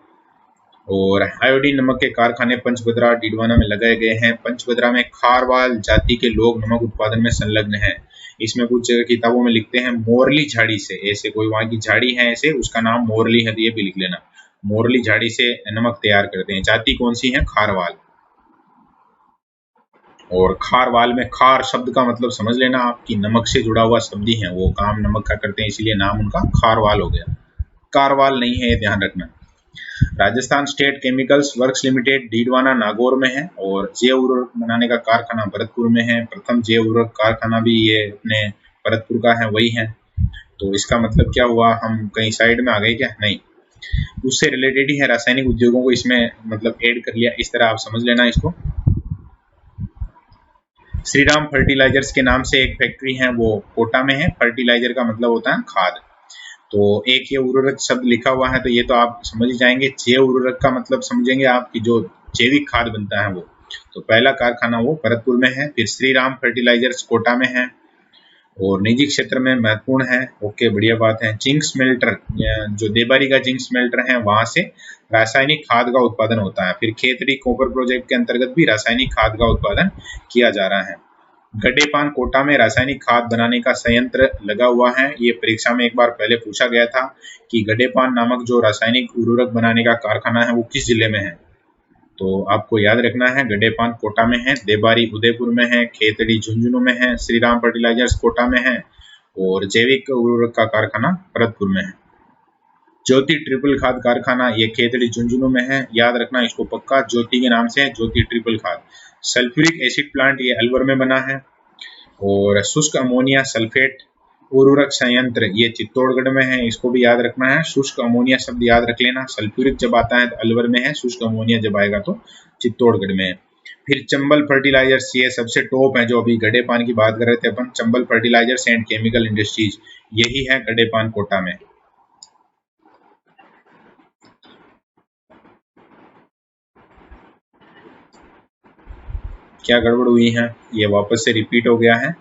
और आयोडीन नमक के कारखाने पंचभद्रा डीडवाना में लगाए गए हैं। पंचभद्रा में खारवाल जाति के लोग नमक उत्पादन में संलग्न हैं। इसमें कुछ किताबों में लिखते हैं मोरली झाड़ी से, ऐसे कोई वहां की झाड़ी है ऐसे, उसका नाम मोरली है, तो ये भी लिख लेना। मोरली झाड़ी से नमक तैयार करते हैं। जाति कौन सी है, खारवाल। और खारवाल में खार शब्द का मतलब समझ लेना आपकी, नमक से जुड़ा हुआ शब्द ही है, वो काम नमक का करते हैं, इसलिए नाम उनका खारवाल हो गया, कारवाल नहीं है, ये ध्यान रखना। Rajasthan state chemicals works limited Didwana Nagaur में है, और जैव उर्वरक बनाने का कारखाना भरतपुर में है। प्रथम जैव उर्वरक कारखाना भी ये अपने भरतपुर का है, वही है। तो इसका मतलब क्या हुआ, हम कहीं साइड में आ गए क्या, नहीं, उससे रिलेटेड ही है। रासायनिक उद्योगों को इसमें मतलब ऐड कर लिया, इस तरह आप समझ लेना इसको। श्रीराम फर्टिलाइजर्स के नाम से एक फैक्ट्री है, वो कोटा में है। फर्टिलाइजर का मतलब होता है खाद। तो एक ये उर्वरक शब्द लिखा हुआ है, तो ये तो आप समझ ही जाएंगे। जैव उर्वरक का मतलब समझेंगे आप कि जो जैविक खाद बनता है वो। तो पहला कारखाना वो भरतपुर में है। फिर श्रीराम फर्टिलाइजर्स कोटा में है और निजी क्षेत्र में महत्वपूर्ण है। ओके, बढ़िया बात है। जिंक स्मेल्टर, जो देबारी का जिंक स्मेल्टर है, वहां से रासायनिक खाद का उत्पादन होता है। फिर खेतड़ी कॉपर प्रोजेक्ट के अंतर्गत भी रासायनिक खाद का उत्पादन किया जा रहा है। गड्डेपान कोटा में रासायनिक खाद बनाने का संयंत्र लगा हुआ है। ये परीक्षा में एक बार पहले पूछा गया था कि गड्डेपान नामक जो रासायनिक उर्वरक बनाने का कारखाना है वो किस जिले में है। तो आपको याद रखना है, गड्डेपान कोटा में है, देबारी उदयपुर में है, खेतड़ी झुंझुनू में है, श्रीराम फर्टिलाइजर्स कोटा में है और जैविक उर्वरक का कारखाना भरतपुर में है। ज्योति ट्रिपल खाद कारखाना ये खेतड़ी झुंझुनू में है, याद रखना इसको पक्का, ज्योति के नाम से है, ज्योति ट्रिपल खाद। सल्फ्यूरिक एसिड प्लांट ये अलवर में बना है। और शुष्क अमोनिया सल्फेट उर्वरक संयंत्र ये चित्तौड़गढ़ में है, इसको भी याद रखना है। शुष्क अमोनिया शब्द याद रख लेना। सल्फ्यूरिक जब आता है तो अलवर में है, शुष्क अमोनिया जब आएगा तो चित्तौड़गढ़ में है। फिर चंबल फर्टिलाइजर्स ये सबसे टॉप है, जो अभी गड्डेपान की बात कर रहे थे अपन, Chambal fertilisers and chemical industries, यही है गड्डेपान कोटा में। क्या गड़बड़ हुई है, ये वापस से रिपीट हो गया है।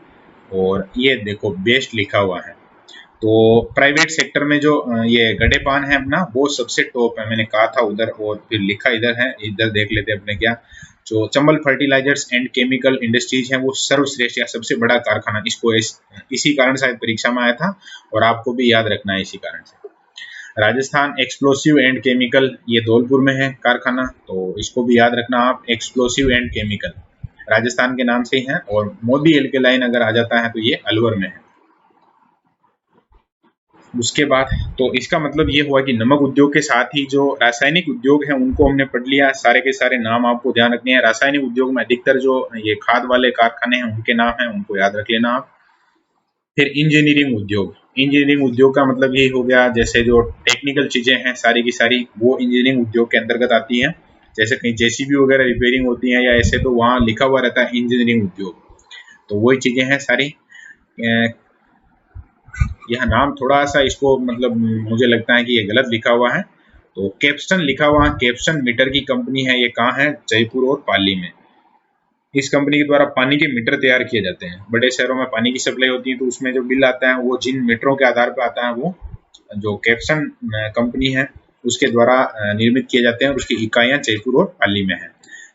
और ये देखो बेस्ट लिखा हुआ है। तो प्राइवेट सेक्टर में जो ये गड्डेपान है अपना, वो सबसे टॉप है, मैंने कहा था उधर, और फिर लिखा इधर है, इधर देख लेते अपने क्या। जो Chambal fertilisers and chemical industries है वो सर्वश्रेष्ठ या सबसे बड़ा कारखाना, इसको इसी कारण शायद परीक्षा में आया था और आपको भी याद रखना है इसी कारण से। राजस्थान एक्सप्लोसिव एंड केमिकल ये धौलपुर में है कारखाना, तो इसको भी याद रखना आप, एक्सप्लोसिव एंड केमिकल राजस्थान के नाम से ही है। और मोदी एल्केलाइन अगर आ जाता है तो ये अलवर में है। उसके बाद तो इसका मतलब ये हुआ कि नमक उद्योग के साथ ही जो रासायनिक उद्योग है उनको हमने पढ़ लिया। सारे के सारे नाम आपको ध्यान रखने हैं। रासायनिक उद्योग में अधिकतर जो ये खाद वाले कारखाने हैं उनके नाम हैं, उनको याद रख लेना आप। फिर इंजीनियरिंग उद्योग, इंजीनियरिंग उद्योग का मतलब ये हो गया जैसे जो टेक्निकल चीजें हैं सारी की सारी वो इंजीनियरिंग उद्योग के अंतर्गत आती हैं। जैसे कहीं जेसीबी वगैरह रिपेयरिंग होती है या ऐसे, तो वहाँ लिखा हुआ रहता है इंजीनियरिंग उद्योग, तो वही चीजें हैं सारी। यह नाम थोड़ा सा इसको मतलब मुझे लगता है कि ये गलत लिखा हुआ है। तो कैप्स्टन लिखा हुआ है, कैप्स्टन मीटर की कंपनी है, ये कहाँ है, जयपुर और पाली में। इस कंपनी के द्वारा पानी के मीटर तैयार किए जाते हैं। बड़े शहरों में पानी की सप्लाई होती है तो उसमें जो बिल आता है वो जिन मीटरों के आधार पर आता है वो जो कैप्स्टन कंपनी है उसके द्वारा निर्मित किए जाते हैं और उसकी इकाइयां जयपुर और पाली में है।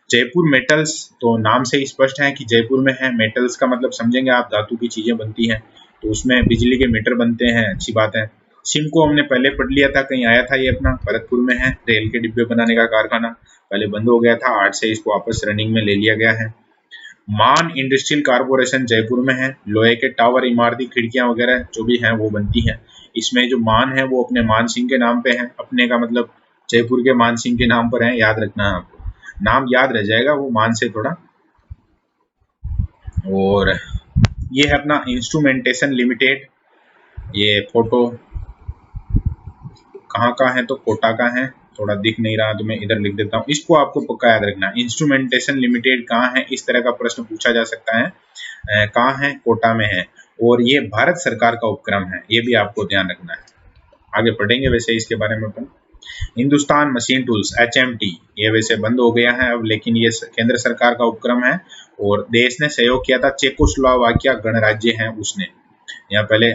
जयपुर मेटल्स, तो नाम से ही स्पष्ट है कि जयपुर में है। मेटल्स का मतलब समझेंगे आप, धातु की चीजें बनती हैं, तो उसमें बिजली के मीटर बनते हैं, अच्छी बात है। सिमको हमने पहले पढ़ लिया था, कहीं आया था ये अपना भरतपुर में है, रेल के डिब्बे बनाने का कारखाना, पहले बंद हो गया था, 8 से इसको वापस रनिंग में ले लिया गया है। मान इंडस्ट्रियल कारपोरेशन जयपुर में है, लोहे के टावर, इमारती खिड़कियां वगैरह जो भी हैं वो बनती हैं। इसमें जो मान है वो अपने मान सिंह के नाम पे है, अपने का मतलब जयपुर के मान सिंह के नाम पर है, याद रखना है आपको, नाम याद रह जाएगा वो मान से थोड़ा। और ये है अपना इंस्ट्रूमेंटेशन लिमिटेड, ये फोटो कहाँ का है तो कोटा का है। थोड़ा दिख नहीं रहा तो मैं इधर लिख देता हूँ, इसको आपको पक्का याद रखना। इंस्ट्रूमेंटेशन लिमिटेड कहाँ है, इस तरह का प्रश्न पूछा जा सकता है। कहाँ है, कोटा में है, और ये भारत सरकार का उपक्रम है, ये भी आपको ध्यान रखना है। आगे पढ़ेंगे वैसे इसके बारे में अपन। हिंदुस्तान मशीन टूल्स HMT ये वैसे बंद हो गया है अब, लेकिन ये केंद्र सरकार का उपक्रम है और देश ने सहयोग किया था, चेकोस्लोवाकिया गणराज्य है उसने। यहाँ पहले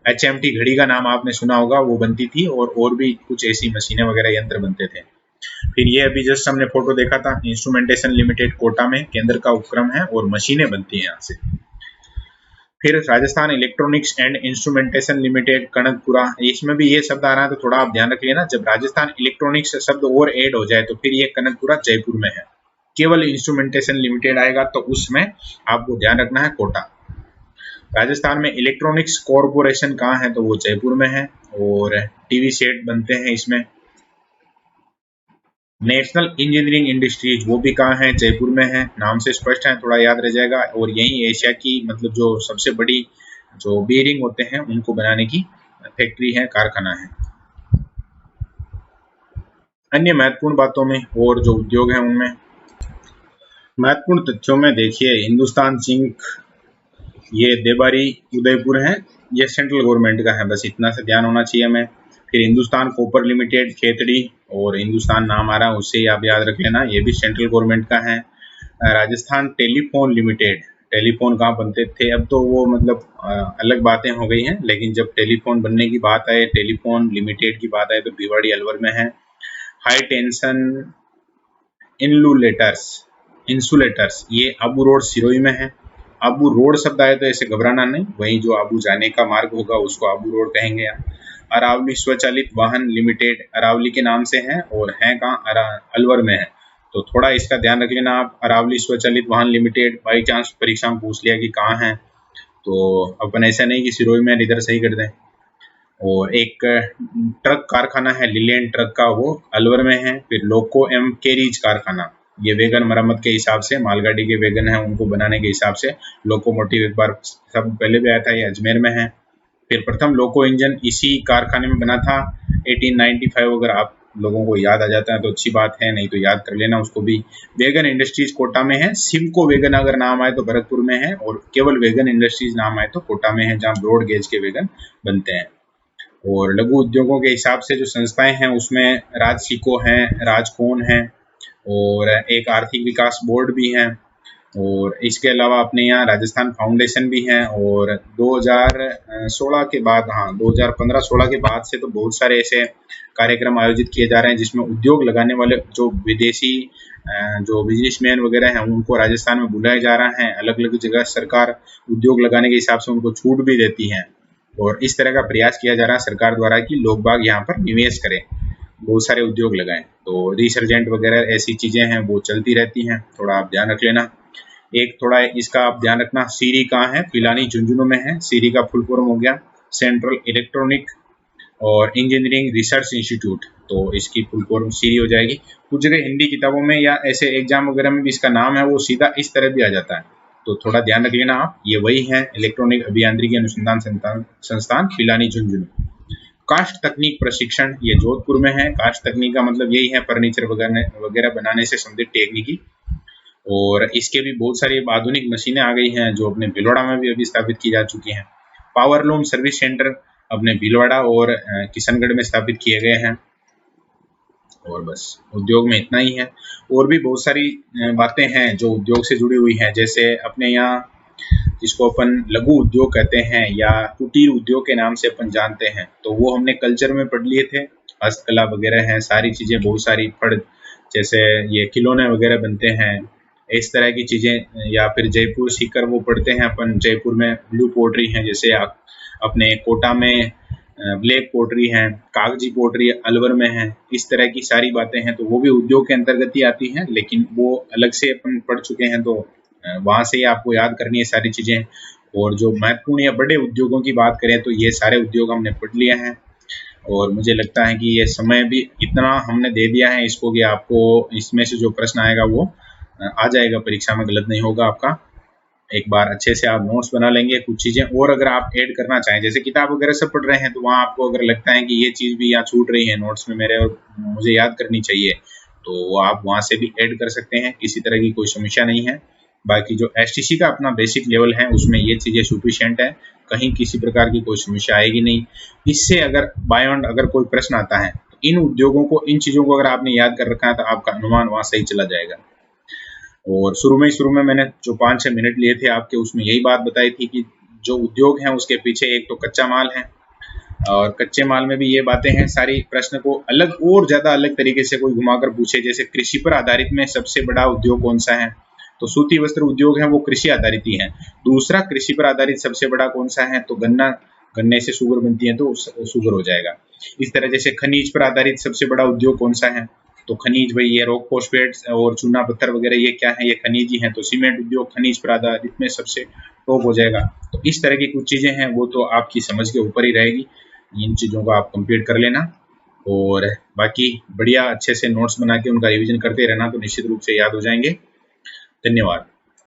HMT घड़ी का नाम आपने सुना होगा, वो बनती थी, और भी कुछ ऐसी मशीनें वगैरह यंत्र बनते थे। फिर ये अभी जस्ट हमने फोटो देखा था, इंस्ट्रूमेंटेशन लिमिटेड कोटा में केंद्र का उपक्रम है और मशीनें बनती हैं यहाँ से। फिर Rajasthan electronics and instrumentation limited Kanakapura, इसमें भी ये शब्द आ रहा है तो थोड़ा आप ध्यान रख लेना, जब राजस्थान इलेक्ट्रॉनिक्स शब्द और ऐड हो जाए तो फिर ये कनकपुरा जयपुर में है। केवल इंस्ट्रूमेंटेशन लिमिटेड आएगा तो उसमें आपको ध्यान रखना है कोटा। राजस्थान में इलेक्ट्रॉनिक्स कॉरपोरेशन कहाँ है, तो वो जयपुर में है, और टीवी सेट बनते हैं इसमें। नेशनल इंजीनियरिंग इंडस्ट्रीज वो भी कहाँ है, जयपुर में है, नाम से स्पष्ट है, थोड़ा याद रह जाएगा। और यही एशिया की मतलब जो सबसे बड़ी जो बेयरिंग होते हैं उनको बनाने की फैक्ट्री है, कारखाना है। अन्य महत्वपूर्ण बातों में और जो उद्योग हैं उनमें महत्वपूर्ण तथ्यों में देखिए, हिंदुस्तान जिंक ये देबारी उदयपुर है, ये सेंट्रल गवर्नमेंट का है, बस इतना से ध्यान होना चाहिए हमें। फिर हिंदुस्तान कॉपर लिमिटेड खेतड़ी, और हिंदुस्तान नाम आ रहा है उससे आप याद रख लेना, ये भी सेंट्रल गवर्नमेंट का है। राजस्थान टेलीफोन लिमिटेड, टेलीफोन कहाँ बनते थे, अब तो वो मतलब अलग बातें हो गई हैं, लेकिन जब टेलीफोन बनने की बात आए, टेलीफोन लिमिटेड की बात आए तो भिवाड़ी अलवर में है। हाई टेंशन इंसुलेटर्स ये आबू रोड सिरोही में है। आबू रोड शब्द आए तो ऐसे घबराना नहीं, वहीं जो आबू जाने का मार्ग होगा उसको आबू रोड कहेंगे। अरावली स्वचालित वाहन लिमिटेड अरावली के नाम से है और है कहाँ, अलवर में है, तो थोड़ा इसका ध्यान रख लेना आप। अरावली स्वचालित वाहन लिमिटेड, बाई चांस परीक्षा में पूछ लिया कि कहाँ है, तो अपन ऐसा नहीं कि सिरोही में इधर सही कर दें। और एक ट्रक कारखाना है लिलियन ट्रक का, वो अलवर में है। फिर लोको एम कैरिज कारखाना, ये वैगन मरम्मत के हिसाब से, मालगाड़ी के वैगन है उनको बनाने के हिसाब से लोकोमोटिव एक बार सब पहले भी आया था, ये अजमेर में है। फिर प्रथम लोको इंजन इसी कारखाने में बना था 1895, अगर आप लोगों को याद आ जाता है तो अच्छी बात है, नहीं तो याद कर लेना उसको भी। वैगन इंडस्ट्रीज कोटा में है, सिमको वैगन अगर नाम आए तो भरतपुर में है, और केवल वैगन इंडस्ट्रीज नाम आए तो कोटा में है, जहाँ ब्रॉड गेज के वैगन बनते हैं। और लघु उद्योगों के हिसाब से जो संस्थाएं हैं उसमें राजसिको है, राजकोन है, और एक आर्थिक विकास बोर्ड भी है, और इसके अलावा अपने यहाँ राजस्थान फाउंडेशन भी है। और 2016 के बाद, हाँ 2015-16 के बाद से तो बहुत सारे ऐसे कार्यक्रम आयोजित किए जा रहे हैं जिसमें उद्योग लगाने वाले जो विदेशी जो बिजनेसमैन वगैरह हैं उनको राजस्थान में बुलाया जा रहा है। अलग अलग जगह सरकार उद्योग लगाने के हिसाब से उनको छूट भी देती है, और इस तरह का प्रयास किया जा रहा है सरकार द्वारा कि लोग बाग यहाँ पर निवेश करें, बहुत सारे उद्योग लगाएं। तो रिसर्जेंट वगैरह ऐसी चीजें हैं वो चलती रहती हैं, थोड़ा आप ध्यान रख लेना। एक थोड़ा इसका आप ध्यान रखना, सीरी कहाँ है, पिलानी झुंझुनू में है। सीरी का फुल फॉर्म हो गया सेंट्रल इलेक्ट्रॉनिक और इंजीनियरिंग रिसर्च इंस्टीट्यूट, तो इसकी फुल फॉर्म सीरी हो जाएगी। कुछ जगह हिंदी किताबों में या ऐसे एग्जाम वगैरह में भी इसका नाम है वो सीधा इस तरह भी आ जाता है, तो थोड़ा ध्यान रख लेना आप। ये वही है, इलेक्ट्रॉनिक अभियांत्रिकी अनुसंधान संस्थान पिलानी झुंझुनू। काष्ठ तकनीक प्रशिक्षण, ये जोधपुर में है। काष्ठ तकनीक का मतलब यही है फर्नीचर वगैरह बनाने से संबंधित टेक्निकी, और इसके भी बहुत सारी आधुनिक मशीनें आ गई हैं जो अपने भिलवाड़ा में भी अभी स्थापित की जा चुकी हैं। पावरलूम सर्विस सेंटर अपने भिलवाड़ा और किशनगढ़ में स्थापित किए गए हैं। और बस उद्योग में इतना ही है, और भी बहुत सारी बातें हैं जो उद्योग से जुड़ी हुई हैं, जैसे अपने यहाँ जिसको अपन लघु उद्योग कहते हैं या कुटीर उद्योग के नाम से अपन जानते हैं, तो वो हमने कल्चर में पढ़ लिए थे। हस्तकला वगैरह हैं, सारी चीजें बहुत सारी फड़, जैसे ये खिलौने वगैरह बनते हैं, इस तरह की चीजें। या फिर जयपुर सीकर वो पढ़ते हैं अपन, जयपुर में ब्लू पोट्री है, जैसे अपने कोटा में ब्लैक पोट्री है, कागजी पोट्री अलवर में है, इस तरह की सारी बातें हैं, तो वो भी उद्योग के अंतर्गत ही आती हैं, लेकिन वो अलग से अपन पढ़ चुके हैं, तो वहां से ही आपको याद करनी है सारी चीजें। और जो महत्वपूर्ण या बड़े उद्योगों की बात करें तो ये सारे उद्योग हमने पढ़ लिए हैं, और मुझे लगता है कि ये समय भी इतना हमने दे दिया है इसको कि आपको इसमें से जो प्रश्न आएगा वो आ जाएगा परीक्षा में, गलत नहीं होगा आपका। एक बार अच्छे से आप नोट्स बना लेंगे। कुछ चीज़ें और अगर आप ऐड करना चाहें, जैसे किताब वगैरह सब पढ़ रहे हैं तो वहाँ आपको अगर लगता है कि ये चीज़ भी यहाँ छूट रही है नोट्स में मेरे और मुझे याद करनी चाहिए, तो आप वहाँ से भी ऐड कर सकते हैं, किसी तरह की कोई समस्या नहीं है। बाकी जो एसटीसी का अपना बेसिक लेवल है उसमें ये चीज़ें सफिशिएंट है, कहीं किसी प्रकार की कोई समस्या आएगी नहीं। इससे अगर बायॉन्ड अगर कोई प्रश्न आता है तो इन उद्योगों को, इन चीज़ों को अगर आपने याद कर रखा है तो आपका अनुमान वहाँ सही चला जाएगा। और शुरू में मैंने जो 5-6 मिनट लिए थे आपके, उसमें यही बात बताई थी कि जो उद्योग हैं उसके पीछे एक तो कच्चा माल है, और कच्चे माल में भी ये बातें हैं सारी। प्रश्न को अलग और ज़्यादा अलग तरीके से कोई घुमाकर पूछे, जैसे कृषि पर आधारित में सबसे बड़ा उद्योग कौन सा है, तो सूती वस्त्र उद्योग है वो कृषि आधारित ही है। दूसरा कृषि पर आधारित सबसे बड़ा कौन सा है, तो गन्ना, गन्ने से शुगर बनती है तो शुगर हो जाएगा। इस तरह जैसे खनिज पर आधारित सबसे बड़ा उद्योग कौन सा है, तो खनिज भाई ये रॉक फॉस्फेट्स और चूना पत्थर वगैरह ये क्या है, ये खनिज ही है, तो सीमेंट उद्योग खनिज पर आधारित में सबसे टॉप हो जाएगा। तो इस तरह की कुछ चीज़ें हैं, वो तो आपकी समझ के ऊपर ही रहेगी, इन चीज़ों को आप कंप्लीट कर लेना। और बाकी बढ़िया अच्छे से नोट्स बना के उनका रिवीजन करते रहना, तो निश्चित रूप से याद हो जाएंगे। धन्यवाद।